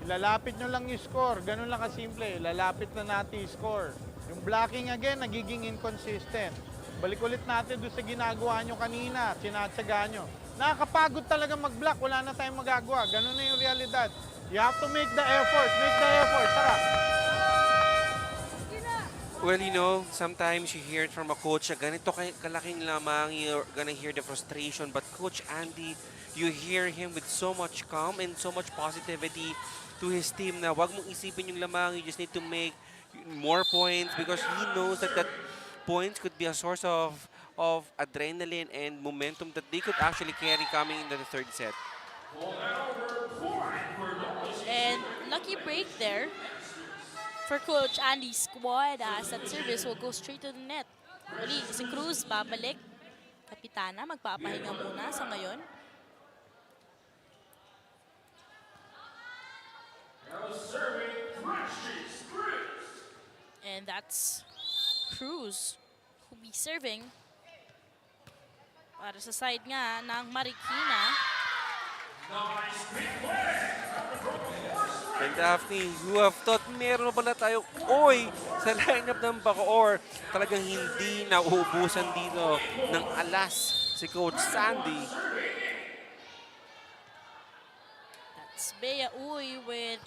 Ilalapit nyo lang yung score. Ganun lang kasimple. Ilalapit na natin yung score. Yung blocking again, nagiging inconsistent. Balik ulit natin doon sa ginagawa nyo kanina. Sinatsaga nyo. Nakakapagod talaga mag-block. Wala na tayong magagawa. Ganun na yung realidad. You have to make the effort. Make the effort. Tara. Well, you know, sometimes you hear it from a coach, ganito kalaking lamang, you're gonna hear the frustration. But Coach Andy, you hear him with so much calm and so much positivity to his team na wag mong isipin yung lamang, you just need to make more points because he knows that points could be a source of adrenaline and momentum that they could actually carry coming into the third set. And lucky break there for Coach Andy's squad as that service will go straight to the net. Uli, si Cruz babalik. Kapitana, magpapahinga muna sa ngayon. And that's Cruz who'll be serving para sa side nga ng Marikina. And Daphne, who have thought meron pala tayong oy sa lineup ng Bacoor, talagang hindi nauubusan dito ng alas si Coach Sandy. That's Bea Uy with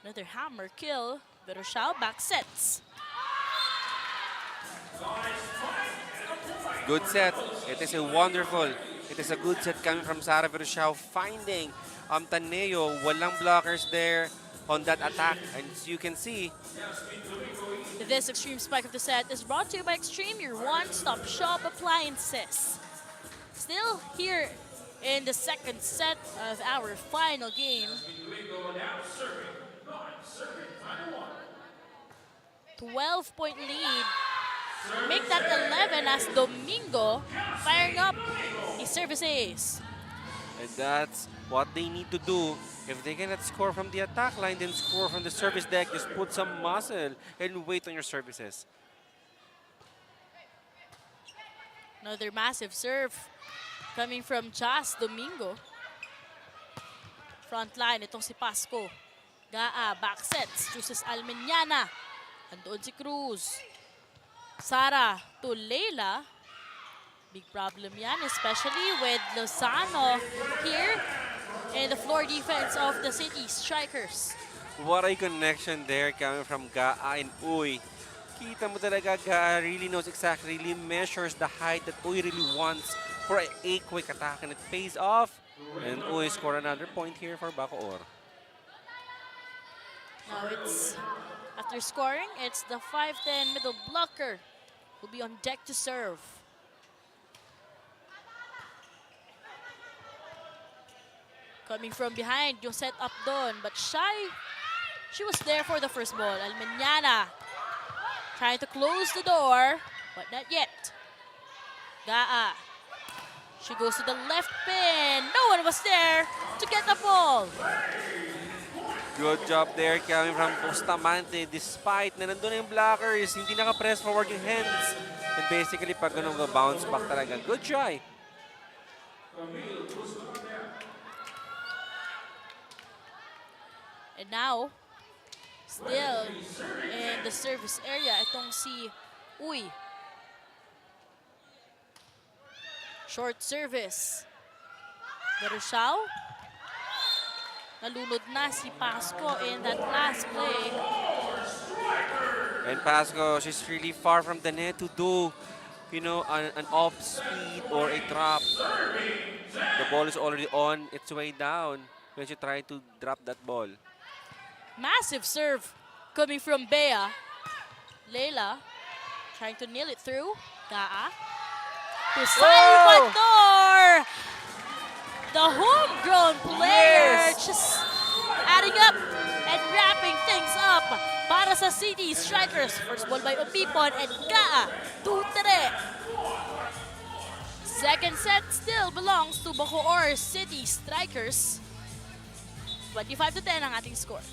another hammer kill. Verosao back sets. Good set. It is a wonderful. It is a good set coming from Sara Verosao, finding Taneo. Walang blockers there on that attack. And as you can see, This extreme spike of the set is brought to you by Extreme, your one-stop shop appliances. Still here in the second set of our final game. 12-point lead. Make that 11 as Domingo firing up his service ace. and that's what they need to do. If they cannot score from the attack line, then score from the service deck. Just put some muscle and wait on your services. Another massive serve coming from Jas Domingo. Front line, itong si Pasco. Gaa, back sets, chooses Almeniana. Andoon si Cruz. Sara to Leila. Big problem yan, especially with Lozano here in the floor defense of the City Strikers. What a connection there coming from Gaa and Uy. Kita mo talaga, Gaa really knows exactly, really measures the height that Uy really wants for a quick attack, and it pays off. And Uy scored another point here for Bacoor. Now it's, after scoring, it's the 5'10" middle blocker who'll be on deck to serve. Coming from behind, yung set up doon, but she was there for the first ball. Almeniana trying to close the door, but not yet. Gaa. She goes to the left pin. No one was there to get the ball. Good job there coming from Bustamante. Despite na nandun yung blockers, hindi naka-press forward yung hands. And basically, pag ganun bounce back talaga. Good try. And now, still in the service area, itong si Uy. Short service. Verosao. Nalunod na si Pasco in that last play. And Pasco, she's really far from the net to do, you know, an off speed or a drop. The ball is already on its way down when she tried to drop that ball. Massive serve coming from Bea. Leila trying to nail it through. Gaa. To Salvador! The homegrown player just adding up and wrapping things up para sa City Strikers. First ball by Opipon and Gaa Tutere. Second set still belongs to Bacoor City Strikers. 25-10 ang ating score.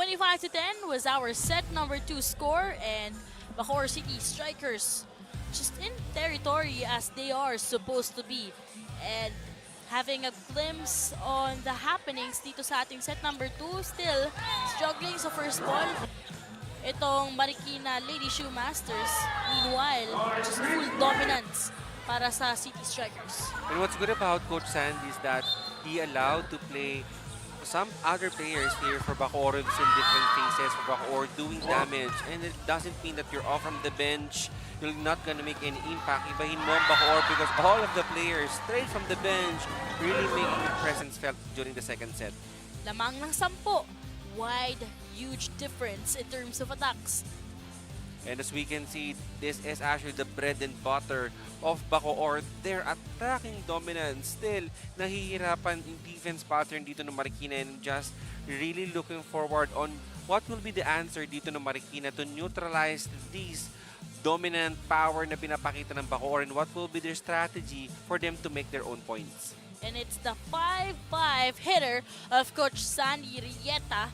25-10 was our set number 2 score, and Bacoor City Strikers just in territory as they are supposed to be. And having a glimpse on the happenings dito sa ating set number 2, still struggling sa first ball. Itong Marikina Lady Shoemasters, meanwhile, just full dominance para sa City Strikers. And what's good about Coach Sandy is that he allowed to play some other players here for Bacoor in different phases for Bacoor doing damage. And it doesn't mean that you're off from the bench, you're not gonna make any impact. Ibahin mo ang Bacoor because all of the players straight from the bench really making their presence felt during the second set. Lamang ng 10. Wide, huge difference in terms of attacks. And as we can see, this is actually the bread and butter of Bacoor. Their attacking dominance. Still, nahihirapan yung defense pattern dito ng Marikina and just really looking forward on what will be the answer dito ng Marikina to neutralize these dominant power na pinapakita ng Bacoor and what will be their strategy for them to make their own points. And it's the 5-5 hitter of Coach Sandy Rieta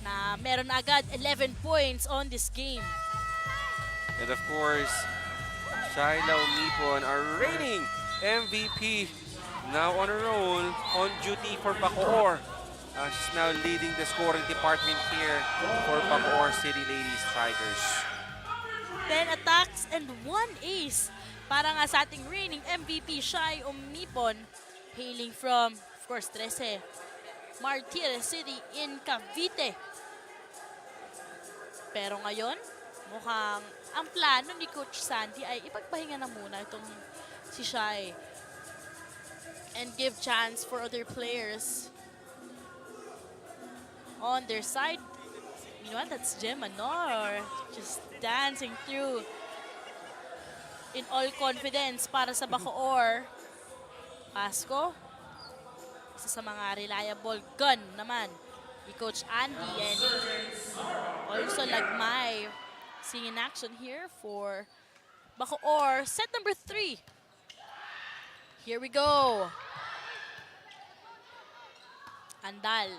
na meron agad 11 points on this game. And of course, Shaila Umipon, our reigning MVP, now on a roll, on duty for Bacoor. She's now leading the scoring department here for Bacoor City Lady Strikers. 10 attacks and 1 ace para nga sa ating reigning MVP, Shai Umipon, hailing from, of course, 13, Marikina City in Cavite. Pero ngayon, mukhang ang plano ni Coach Sandy ay ipagpahinga na muna itong si Shai and give chance for other players on their side. Meanwhile, that's Gemanor just dancing through in all confidence para sa Bacoor. Pasco, isa sa mga reliable gun naman ni Coach Andy, and also Lagmay seeing in action here for Bacoor. Set number 3. Here we go. Andal.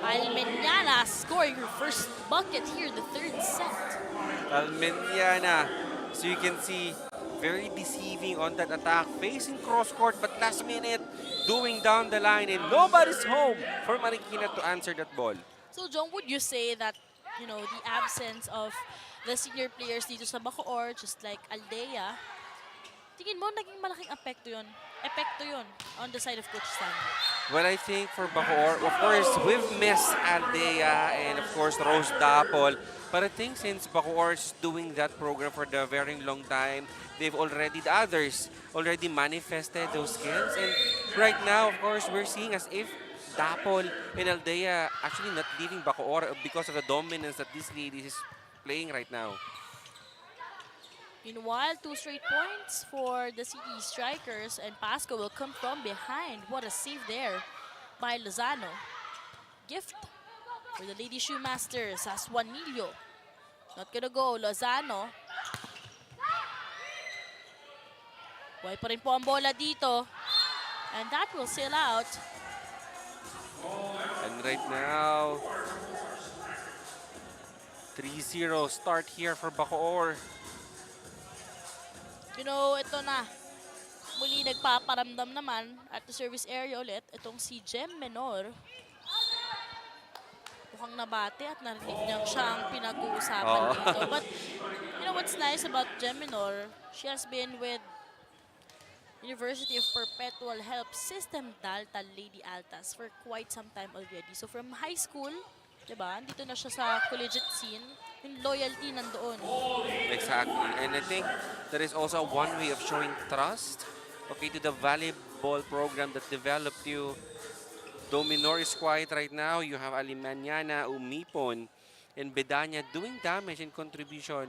Almeniana scoring her first bucket here in the third set. Almeniana, so you can see, very deceiving on that attack, facing cross-court, but last minute, doing down the line, and nobody's home for Marikina to answer that ball. So, John, would you say that, you know, the absence of the senior players dito sa Bacoor, just like Aldea, tingin mo naging malaking epekto yun on the side of Coach Sandy? Well, I think for Bacoor, of course, we've missed Aldea and of course Rose Dapol. But I think since Bacoor is doing that program for the very long time, the others already manifested those skills. And right now, of course, we're seeing as if Dapol and Aldea actually not leaving Bacoor because of the dominance that this lady is playing right now. Meanwhile, 2 straight points for the City Strikers, and Pasco will come from behind. What a save there by Lozano. Gift for the Lady Shoemasters as Juanillo. Not gonna go, Lozano. Buhay pa rin po ang bola dito. And that will sail out. And right now, 3-0 start here for Bacoor. You know, ito na. Muli nagpaparamdam naman at the service area ulit. Itong si Gemanor. Mukhang nabate at narinig niyang siya ang pinag-uusapan dito. But, you know what's nice about Gemanor? She has been with University of Perpetual Help System Daltal Lady Altas for quite some time already. So from high school, diba, dito na siya sa collegiate scene, yung loyalty nandoon. Exactly. And I think that is also one way of showing trust, okay, to the volleyball program that developed you. Dominor is quiet right now. You have Alimanyana, Umipon, and Bedanya doing damage and contribution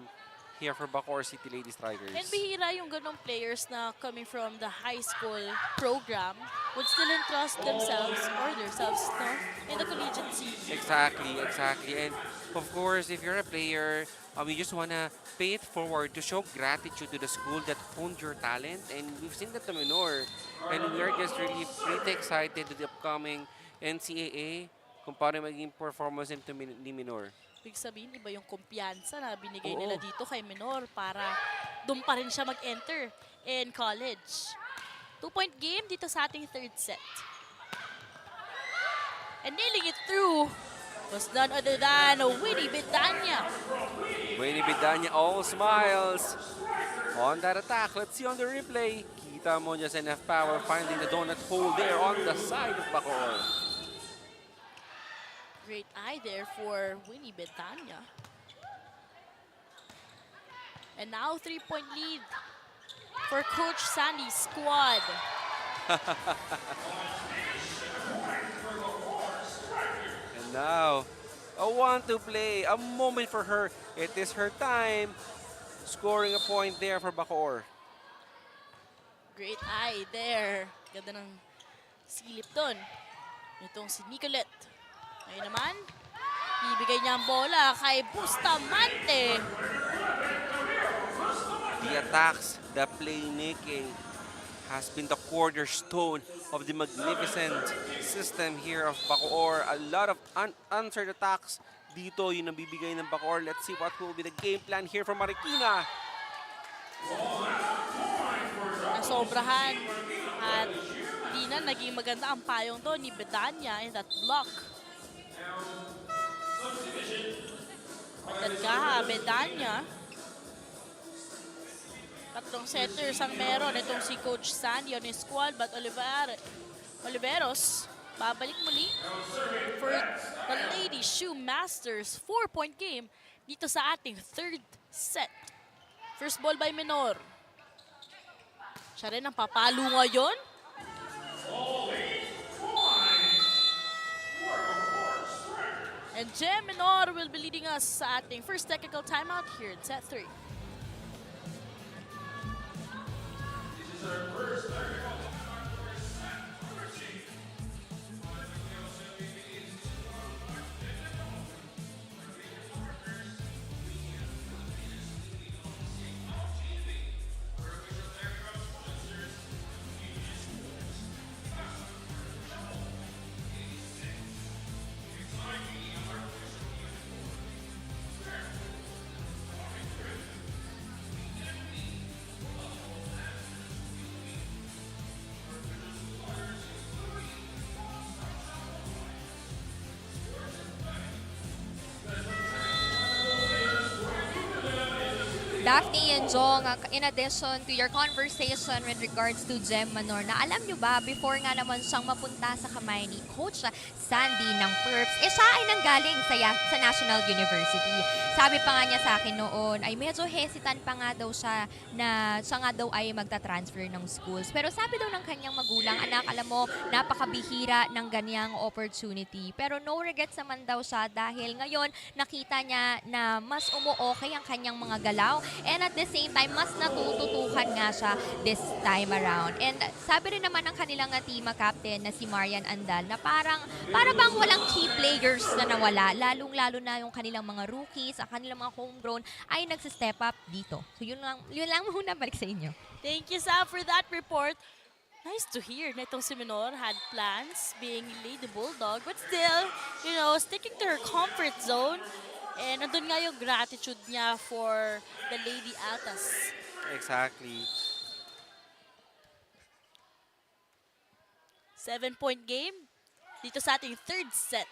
here for Bacoor City Lady Strikers. And bihira yung ganong players na coming from the high school program would still entrust themselves or themselves no, in the collegiate scene. Exactly, exactly. And of course, if you're a player, you just want to pay it forward to show gratitude to the school that honed your talent. And we've seen that to Minor. And we're just really pretty excited to the upcoming NCAA kung paano maging performance ni Minor. Ibig sabihin, iba yung kumpiyansa na binigay Oo. nila dito kay Minor para doon pa rin siya mag-enter in college. 2-point game dito sa ating third set. And nailing it through was none other than Winnie Bedanya. Winnie Bedanya all smiles on that attack. Let's see on the replay. Kita mo just enough power finding the donut hole there on the side of Bacoor. Great eye there for Winnie Bedanya. And now 3-point lead for Coach Sandy's squad. And now, a 1-2 play, a moment for her. It is her time. Scoring a point there for Bacoor. Great eye there. Ganda ng silip doon. Itong si Nicolette. Ngayon naman, ibigay niya ang bola kay Bustamante. The attacks, the playmaking has been the cornerstone of the magnificent system here of Bacoor. A lot of unanswered attacks dito yung nabibigay ng Bacoor. Let's see what will be the game plan here from Marikina. Nasobrahan at di na naging maganda ang payong doon ni Bedanya in that block. Matagkaha, Bedanya. Tatlong setters ang meron. Itong si Coach Sandy on his squad, but Oliveros babalik muli for the Lady Shoemasters. 4-point game dito sa ating third set. First ball by Minor. Siya rin ang papalo ngayon. And Jem Minor will be leading us sa ating first technical timeout here in set 3. Daphne and Jong, in addition to your conversation with regards to Jem Manor, na alam nyo ba, before nga naman siyang mapunta sa kamay ni Coach Sandy ng Perps, siya ay nanggaling sa National University. Sabi pa nga niya sa akin noon, ay medyo hesitant pa nga daw siya na siya nga daw ay magta-transfer ng schools. Pero sabi daw ng kanyang magulang, anak, alam mo, napakabihira ng ganyang opportunity. Pero no regrets naman daw siya dahil ngayon nakita niya na mas umu-okay ang kanyang mga galaw. And at the same time, mas natututukan nga siya this time around. And sabi rin naman ng kanilang team captain na si Marian Andal na para bang walang key players na nawala, lalong-lalo na yung kanilang mga rookies, ang kanilang mga homegrown ay nagsi-step up dito. So yun lang muna, balik sa inyo. Thank you, Sam, for that report. Nice to hear na itong si Minor had plans being Lady Bulldog, but still, sticking to her comfort zone. And nandun nga yung gratitude niya for the Lady Altas. Exactly. 7-point game dito sa ating third set.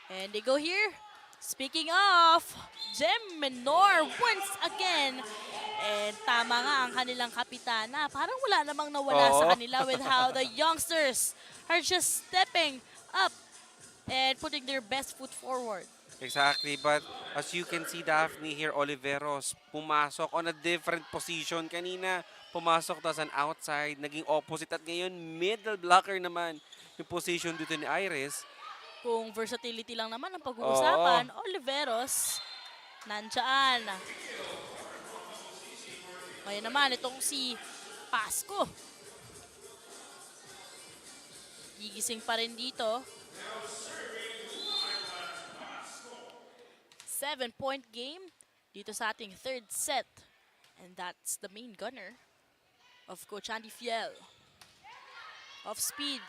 And they go here. Speaking of, Jem Minor once again. And tama nga ang kanilang kapitana. Parang wala namang nawala sa kanila with how the youngsters are just stepping up and putting their best foot forward. Exactly, but as you can see, Daphne here, Oliveros pumasok on a different position. Kanina, pumasok tas an outside, naging opposite. At ngayon, middle blocker naman yung position dito ni Iris. Kung versatility lang naman ang pag-uusapan, Oliveros, nandyan. Ngayon naman, itong si Pasco. Gigising pa rin dito. 7-point game dito sa ating third set. And that's the main gunner of Coach Andy Fiel. Off speed.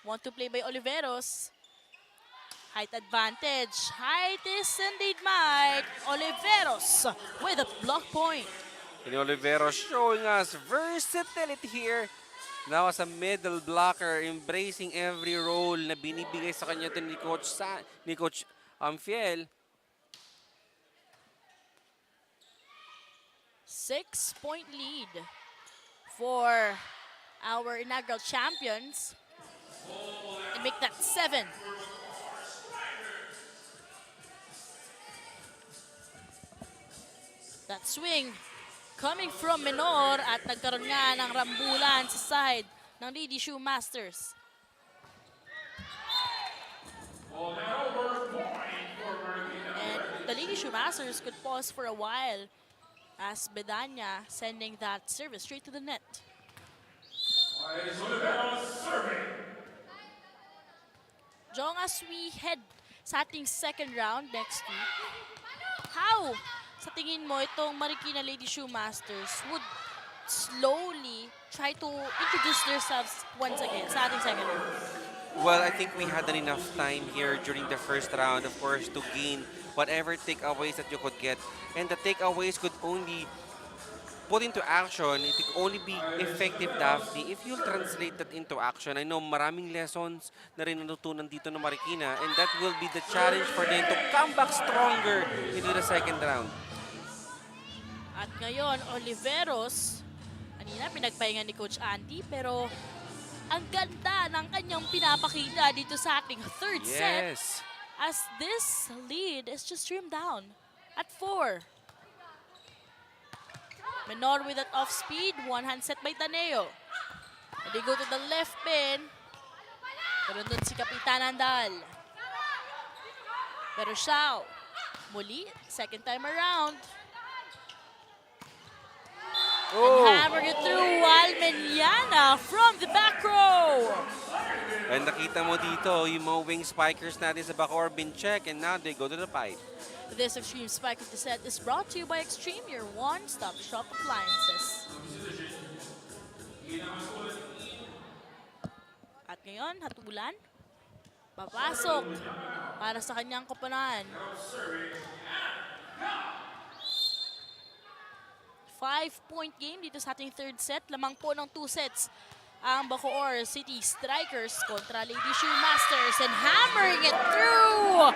Want to play by Oliveros. Height advantage. Height is indeed might. Oliveros with a block point. And Olivero showing us versatility here. Now as a middle blocker, embracing every role na binibigay sa kanya ito ni Coach Fiel. 6-point lead for our inaugural champions. And make that 7. That swing coming from Menor at nagkaroon nga ng rambulan sa side ng Lady Shoemasters. And the Lady Shoemasters could pause for a while as Bedanya sending that service straight to the net. Jong, as we head sa ating second round next week, how sa tingin mo itong Marikina Lady Shoemasters would slowly try to introduce themselves once again sa ating second round? Well, I think we had enough time here during the first round, of course, to gain whatever takeaways that you could get. And the takeaways could only put into action, it could only be effective, Daphne, if you'll translate that into action. I know maraming lessons na rin natutunan dito ng Marikina, and that will be the challenge for them to come back stronger into the second round. At ngayon, Oliveros, kanina pinagpahinga ni Coach Andy, pero ang ganda ng kanyang pinapakita dito sa ating third set Yes. as this lead is just trimmed down at 4. Menor with that off speed, one hand set by Taneo. And they go to the left pin. Pero doon si Kapitan Andal. Pero Xiao, muli, second time around. And hammering it through Almeniana from the back row. And nakita mo dito, yung mga wing spikers natin sa Bacoor been check, and now they go to the pipe. This Extreme Spike of the Set is brought to you by Extreme, your one-stop shop appliances. At ngayon, hatulan. Papasok para sa kanyang koponan. 5-point game dito sa ating third set. Lamang po ng 2 sets ang Bacoor City Strikers kontra Lady Shoemasters, and hammering it through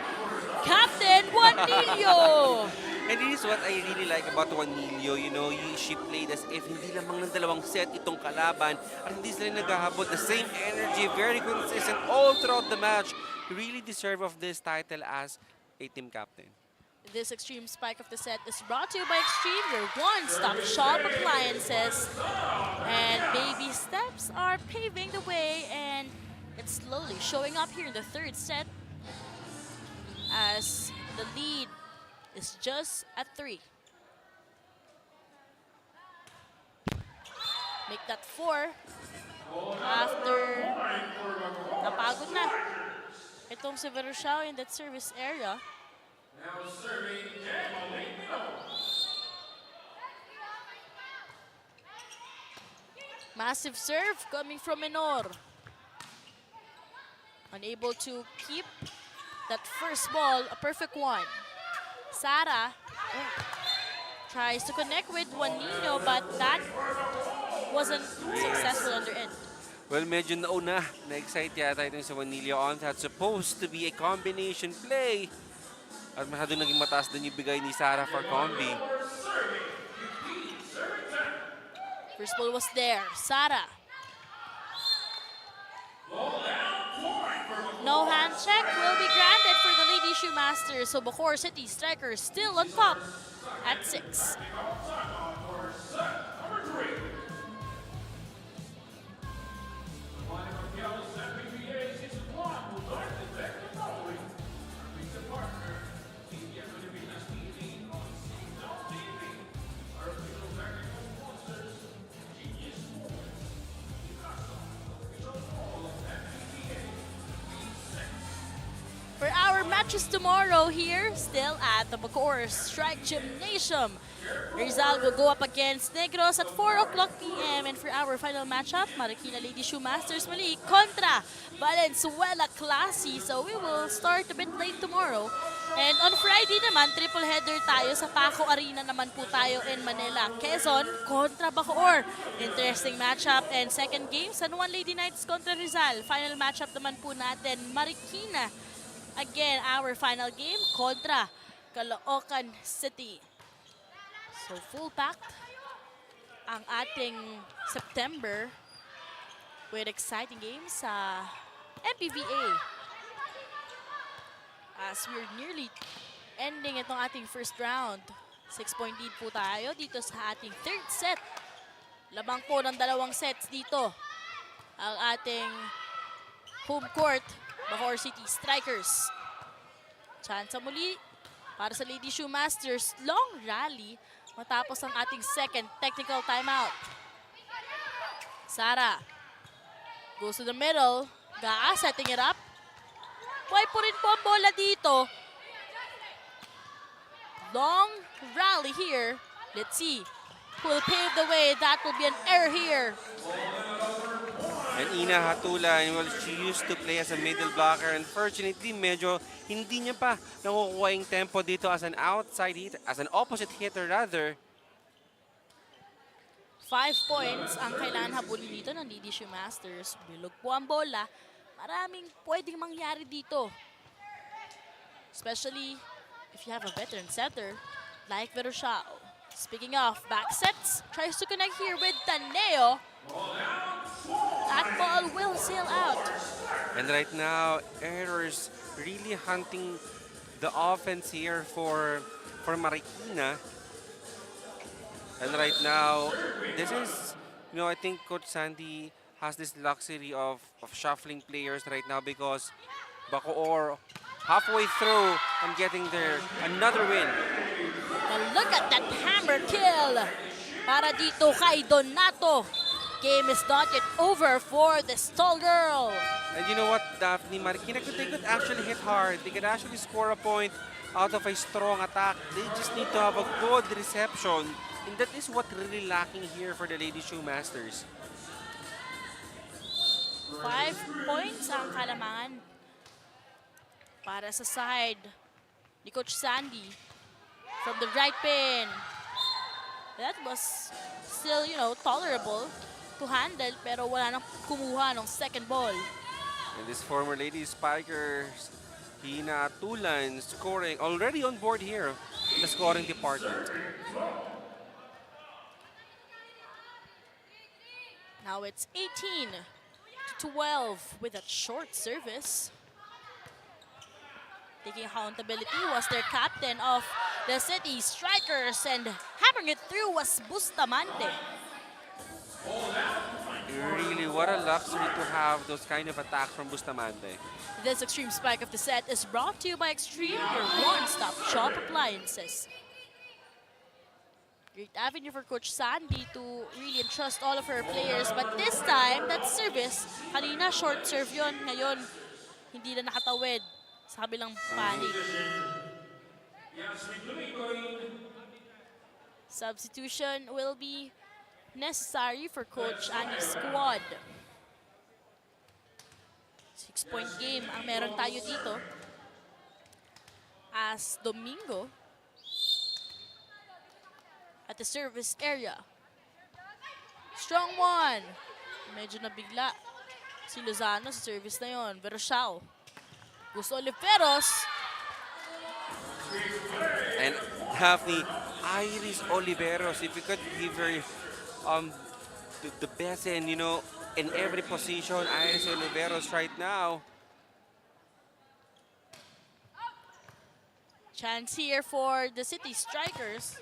Captain Juanillo. And this is what I really like about Juanillo. You know, she played as if hindi lamang ng dalawang set itong kalaban at hindi sila naghahabot. The same energy, very consistent all throughout the match. Really deserve of this title as a team captain. This Extreme Spike of the Set is brought to you by Extreme, your one-stop shop appliances. And baby steps are paving the way, and it's slowly showing up here in the third set as the lead is just at 3. Make that 4 after napagod na itong si Verushao in that service area. Massive serve coming from Menor. Unable to keep that first ball a perfect one. Sara tries to connect with Juanillo, but that wasn't successful on their end. Well, medyo nauna. Na-excite yata itong si Juanillo on that. Supposed to be a combination play. At masyado naging mataas din yung bigay ni Sara for combi. First ball was there. Sara. No hand check will be granted for the Lady Shoemasters. So Bacoor City Strikers still on top at 6. For our matches tomorrow here, still at the Bacoor Strike Gymnasium. Rizal will go up against Negros at 4 o'clock p.m. And for our final matchup, Marikina Lady Shoemasters muli kontra Valenzuela Classy. So we will start a bit late tomorrow. And on Friday naman, triple header tayo sa Paco Arena naman po tayo in Manila. Quezon kontra Bacoor. Interesting matchup. And second game, San Juan Lady Knights kontra Rizal. Final matchup naman po natin, Marikina. Again, our final game kontra Caloocan City. So full packed ang ating September with exciting games sa MPVA. As we're nearly ending itong ating first round. 6-point lead po tayo dito sa ating third set. Labang po ng dalawang sets dito ang ating home court, Bacoor City Strikers. Chance muli para sa Lady Shoemasters. Long rally matapos ang ating second technical timeout. Sara goes to the middle. Gaa setting it up. Why po rin po ang bola dito. Long rally here. Let's see who will pave the way. That will be an error here. And Ina Hatulan, well, she used to play as a middle blocker. Unfortunately, medyo hindi niya pa nakukuha yung tempo dito as an outside hit, as an opposite hitter rather. 5 points ang kailangan habulin dito ng Lady Shoemasters. Bilog po ang bola. Maraming pwedeng mangyari dito. Especially if you have a veteran setter like Verosao. Speaking of back sets, tries to connect here with Taneo. That ball will sail out. And right now, errors really hunting the offense here for Marikina. And right now, this is, I think Coach Sandy has this luxury of shuffling players right now because Bacoor halfway through and getting there. Another win. And look at that hammer kill para dito kay Donato. Game is not yet over for the tall girl. And you know what, Daphne, Marikina, they could actually hit hard. They could actually score a point out of a strong attack. They just need to have a good reception. And that is what really lacking here for the Lady Shoemasters. 5 points ang kalamangan para sa side ni Coach Sandy from the right pin. That was still, tolerable to handle pero wala nang kumuha ng second ball. And this former Lady Strikers, Hina Tulan, scoring already on board here in the scoring department. Now it's 18-12 with that short service. Taking accountability was their captain of the City Strikers, and hammering it through was Bustamante. Really, what a luxury to have those kind of attacks from Bustamante. This extreme spike of the set is brought to you by Extreme, your one-stop shop appliances. Great avenue for Coach Sandy to really entrust all of her players. But this time, that service, kanina short serve yun. Ngayon, hindi na nakatawid sa kabilang panig. Substitution will be necessary for Coach Annie's squad. 6-point game ang meron tayo dito. As Domingo at the service area. Strong one. Medyo nabigla si Lozano sa service na yon. Verosao. Gusto Oliveros. And Daphne, Iris Oliveros, if you could give her the best and, in every position, Iris Oliveros right now. Chance here for the City Strikers.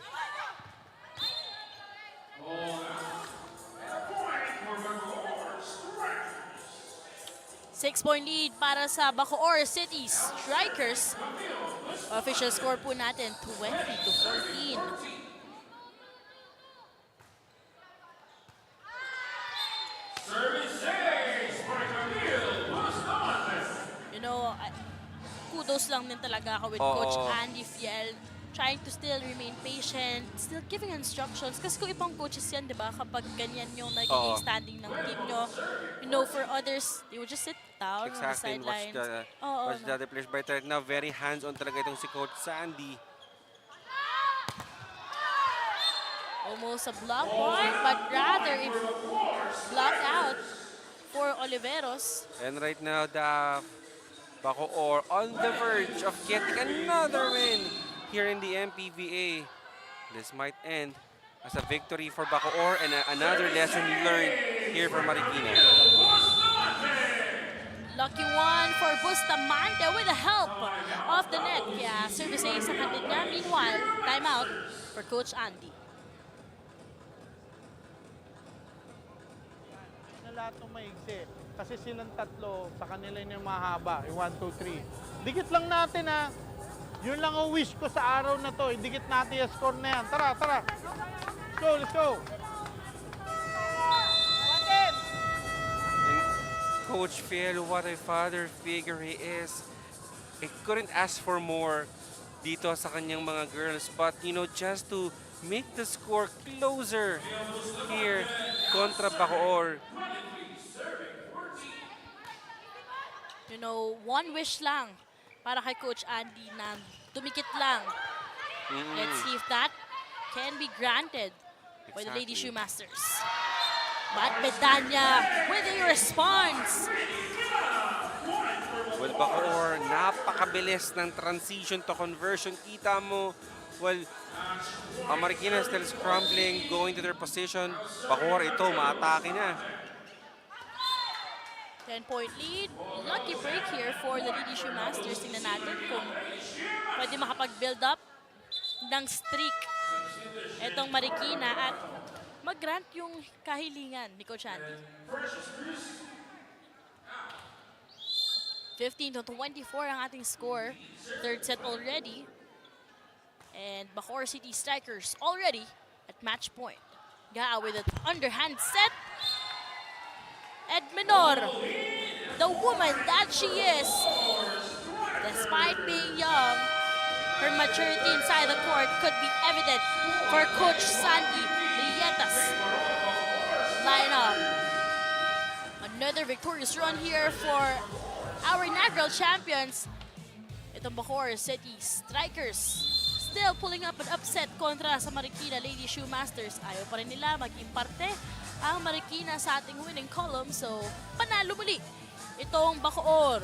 6-point lead para sa Bacoor City Strikers. Official score po natin, 20-14. Kudos lang din talaga ako with Coach Andy Fiel trying to still remain patient, still giving instructions. Kasi kung ibang coaches yan, di ba, kapag ganyan yung nagiging Oo. standing ng team nyo, you know, for others, they would just sit down on the Exactly, and watch sidelines. watch the other players. But right now, very hands-on talaga itong si Coach Sandy. Almost a block point, but rather it blocked out for Oliveros. And right now, the Bacoor on the verge of getting another win here in the MPVA. This might end as a victory for Bacoor and another lesson learned here for Marikina. Lucky one for Bustamante with the help of the net. Yeah, service ace ang hatid niya. Meanwhile, timeout for Coach Andy. Na lahat ng maigsi. Kasi silang tatlo, sa kanila yung mahaba, yung 1, 2, 3. Dikit lang natin ha. Yun lang ang wish ko sa araw na to. Dikit natin yung score na yan. Tara, tara. Let's go, let's go. And Coach Phil, what a father figure he is. I couldn't ask for more dito sa kanyang mga girls. But, you know, just to make the score closer here kontra Bacoor. You know, one wish lang para kay Coach Andy na tumikit lang. Let's see if that can be granted by the Lady Exactly. Shoemasters. But Bedanya with a response. Well, Bacoor, napakabilis ng transition to conversion. Kita mo, well, Marikina still scrambling, going to their position. Bacoor, ito, maatake na. 10-point lead. Lucky break here for the Lady Shoemasters. Tingnan natin kung pwede makapag-build up ng streak etong Marikina at mag-grant yung kahilingan ni Coach Andy. 15-24 ang ating score. Third set already. And Bacoor City Strikers already at match point. Gaa with an underhand set. Edmenor, the woman that she is, despite being young, her maturity inside the court could be evident for Coach Sandy Lietas. Line up. Another victorious run here for our inaugural champions. Itong Bacoor City Strikers. Still pulling up an upset kontra sa Marikina Lady Shoemasters. Ayaw pa rin nila maging parte ang Marikina sa ating winning column. So, panalo muli itong Bacoor.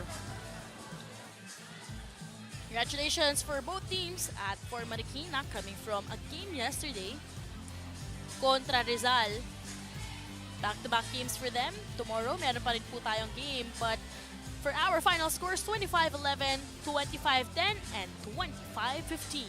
Congratulations for both teams at for Marikina coming from a game yesterday kontra Rizal. Back-to-back games for them. Tomorrow, meron pa rin po tayong game. But for our final scores, 25-11, 25-10, and 25-15.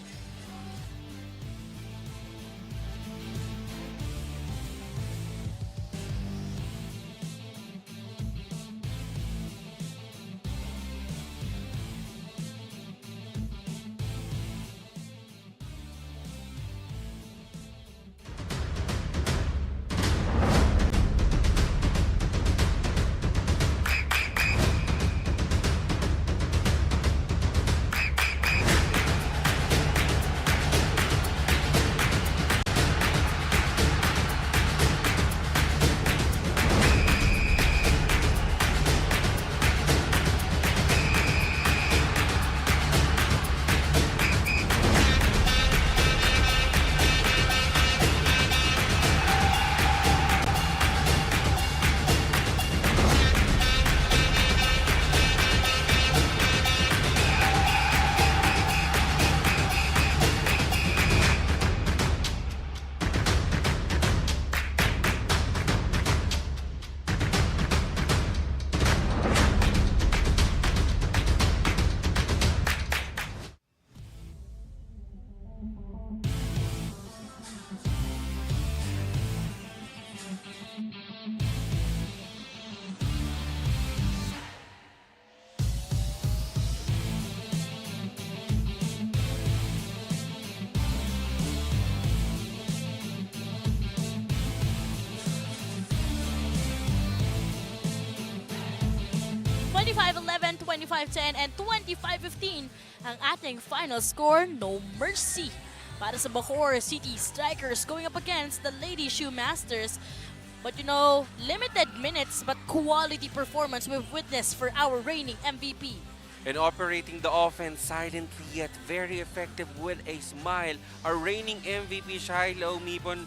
25-10 and 25-15 ang ating final score, no mercy. Para sa Bacoor City Strikers going up against the Lady Shoemasters. But you know, limited minutes but quality performance we've witnessed for our reigning MVP. And operating the offense silently yet very effective with a smile. Our reigning MVP Shiloh Mipon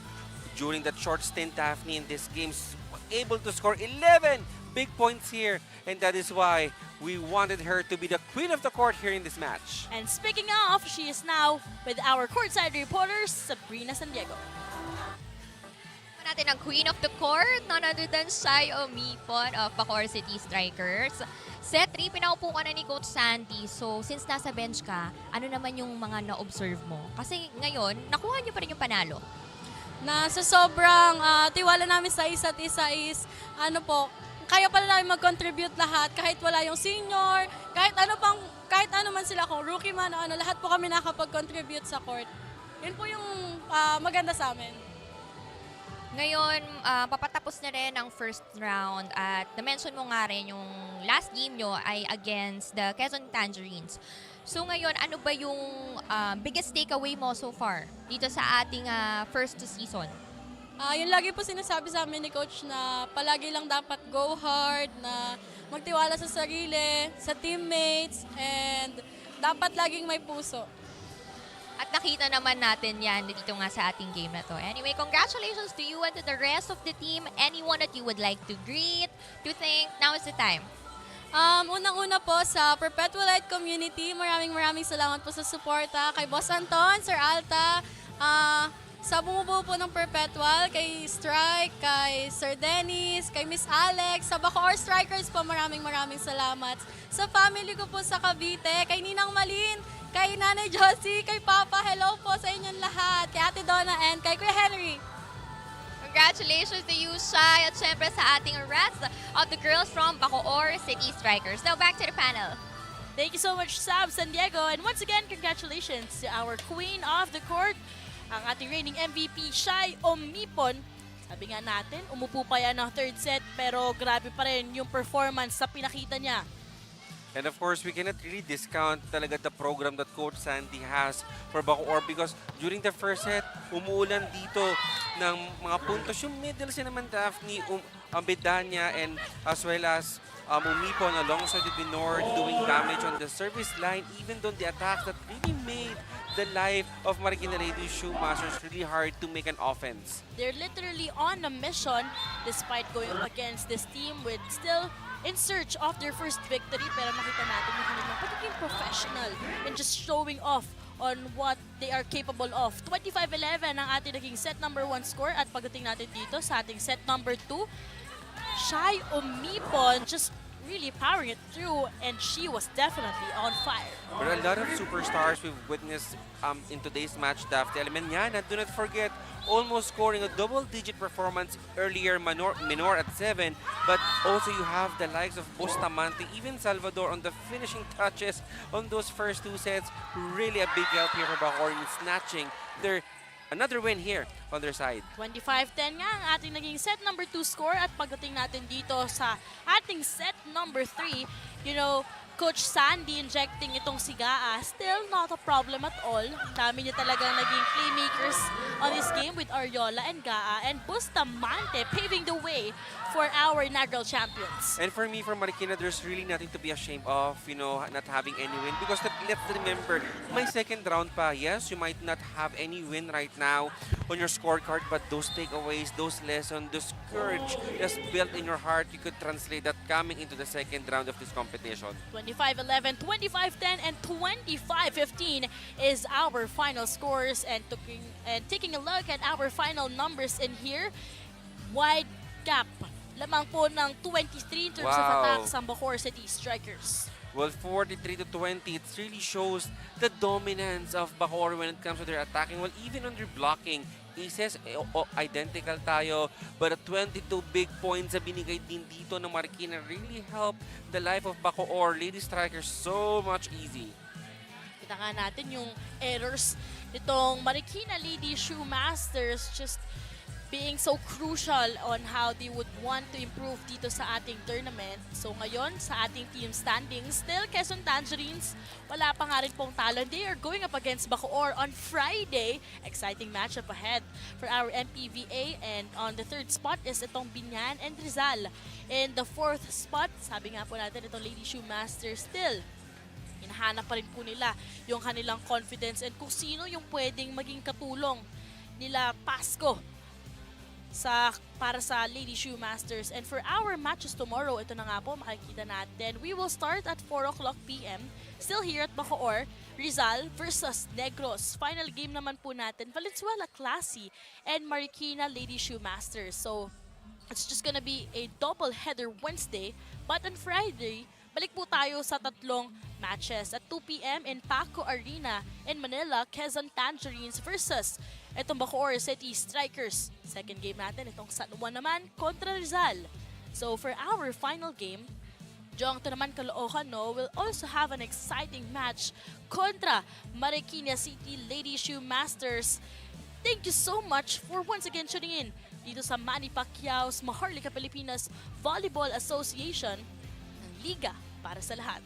during that short stint Daphne in this game able to score 11 big points here. And that is why we wanted her to be the queen of the court here in this match. And speaking of, she is now with our courtside reporters, Sabrina San Diego. Natin ang Queen of the Court, none other than Shiloh Mipon of Bacoor City Strikers. Set 3, pinaupo ka na ni Coach Sandy. So, since nasa bench ka, ano naman yung mga na-observe mo? Kasi ngayon, nakuha niyo pa rin yung panalo. Na sa sobrang tiwala namin sa isa't isa is, kaya pala namin mag-contribute lahat kahit wala yung senior, kahit ano man sila, kung rookie man o lahat po kami nakapag-contribute sa court. Yun po yung maganda sa amin. Ngayon, papatapos na rin ang first round at na-mention mo nga rin yung last game nyo ay against the Quezon Tangerines. So ngayon, ano ba yung biggest takeaway mo so far dito sa ating first season? Yung lagi po sinasabi sa amin ni Coach na palagi lang dapat go hard, na magtiwala sa sarili, sa teammates, and dapat laging may puso. At nakita naman natin yan dito nga sa ating game na to. Anyway, congratulations to you and to the rest of the team. Anyone that you would like to greet, to thank, now is the time. Unang-una po sa Perpetual Light Community, maraming salamat po sa suporta kay Boss Anton, Sir Alta, sa bumubuo po ng Perpetual, kay Strike, kay Sir Dennis, kay Miss Alex, sa Bacoor Strikers po, maraming salamat. Sa family ko po sa Cavite, kay Ninang Malin, kay Nanay Josie, kay Papa, hello po sa inyong lahat, kay Ate Donna and kay Kuya Henry. Congratulations to you, Shai, at syempre sa ating rest of the girls from Bacoor City Strikers. Now back to the panel. Thank you so much, Sab San Diego. And once again, congratulations to our queen of the court, ang ating reigning MVP, Shiloh Mipon. Sabi nga natin, umupo pa yan ng third set, pero grabe pa rin yung performance sa pinakita niya. And of course, we cannot really discount talaga the program that Coach Sandy has for Bacoor because during the first set, umuulan dito ng mga puntos. Yung middle si naman Daphne, Bedanya, and as well as Umipon alongside the Binor doing damage on the service line, even though the attacks that really made the life of Marikina Lady Shoemasters really hard to make an offense. They're literally on a mission despite going up against this team with still in search of their first victory, pero nakita natin yung kanilang pagiging professional and just showing off on what they are capable of. 25-11 ang ating naging set number 1 score at pagdating natin dito sa ating set number 2, Shiloh Mipon just really powering it through, and she was definitely on fire. But a lot of superstars we've witnessed in today's match, Daphne Alemaniana, do not forget, almost scoring a double-digit performance earlier, Minor at 7, but also you have the likes of Bustamante, even Salvador on the finishing touches on those first 2 sets. Really a big help here for Bacoor in snatching their another win here on their side. 25-10 nga ang ating naging set number 2 score at pagdating natin dito sa ating set number 3, you know, Coach Sandy injecting itong si Gaa, still not a problem at all. Dami niya talagang naging playmakers on this game with Ariola and Gaa, and Bustamante paving the way for our inaugural champions. And for me, for Marikina, there's really nothing to be ashamed of, you know, not having any win. Because let's remember, my second round pa, yes, you might not have any win right now on your scorecard, but those takeaways, those lessons, those courage that's built in your heart, you could translate that coming into the second round of this competition. 25-11, 25-10, and 25-15 is our final scores. And taking a look at our final numbers in here, wide gap. Lamang po ng 23 in terms of attacks ang Bacoor City Strikers. Well, 43-20, it really shows the dominance of Bacoor when it comes to their attacking. Well, even on their blocking, aces, identical tayo. But at 22 big points na binigay din dito ng Marikina really helped the life of Bacoor Lady Strikers so much easy. Kita nga natin yung errors nitong Marikina Lady Shoemasters, just being so crucial on how they would want to improve dito sa ating tournament. So ngayon, sa ating team standings, still Quezon Tangerines, wala pa nga rin pong talo. They are going up against Bacoor on Friday. Exciting matchup ahead for our MPVA. And on the third spot is itong Binyan and Rizal. In the fourth spot, sabi nga po natin, itong Lady Shoemasters still. Hinahanap pa rin po nila yung kanilang confidence and kung sino yung pwedeng maging katulong nila Pasko para sa Lady Shoemasters. And for our matches tomorrow, ito na nga po, makikita natin. We will start at 4 o'clock p.m. Still here at Bacoor, Rizal versus Negros. Final game naman po natin, Valenzuela Classy and Marikina Lady Shoemasters. So, it's just gonna be a double header Wednesday. But on Friday, balik po tayo sa tatlong matches at 2 p.m. in Paco Arena in Manila, Quezon Tangerines versus itong Bacoor City Strikers. Second game natin, itong San Juan naman kontra Rizal. So for our final game, Jong to naman Caloocan will also have an exciting match kontra Marikina City Lady Shoemasters. Thank you so much for once again tuning in dito sa Manny Pacquiao's Maharlika Pilipinas Volleyball Association, ng Liga para sa lahat.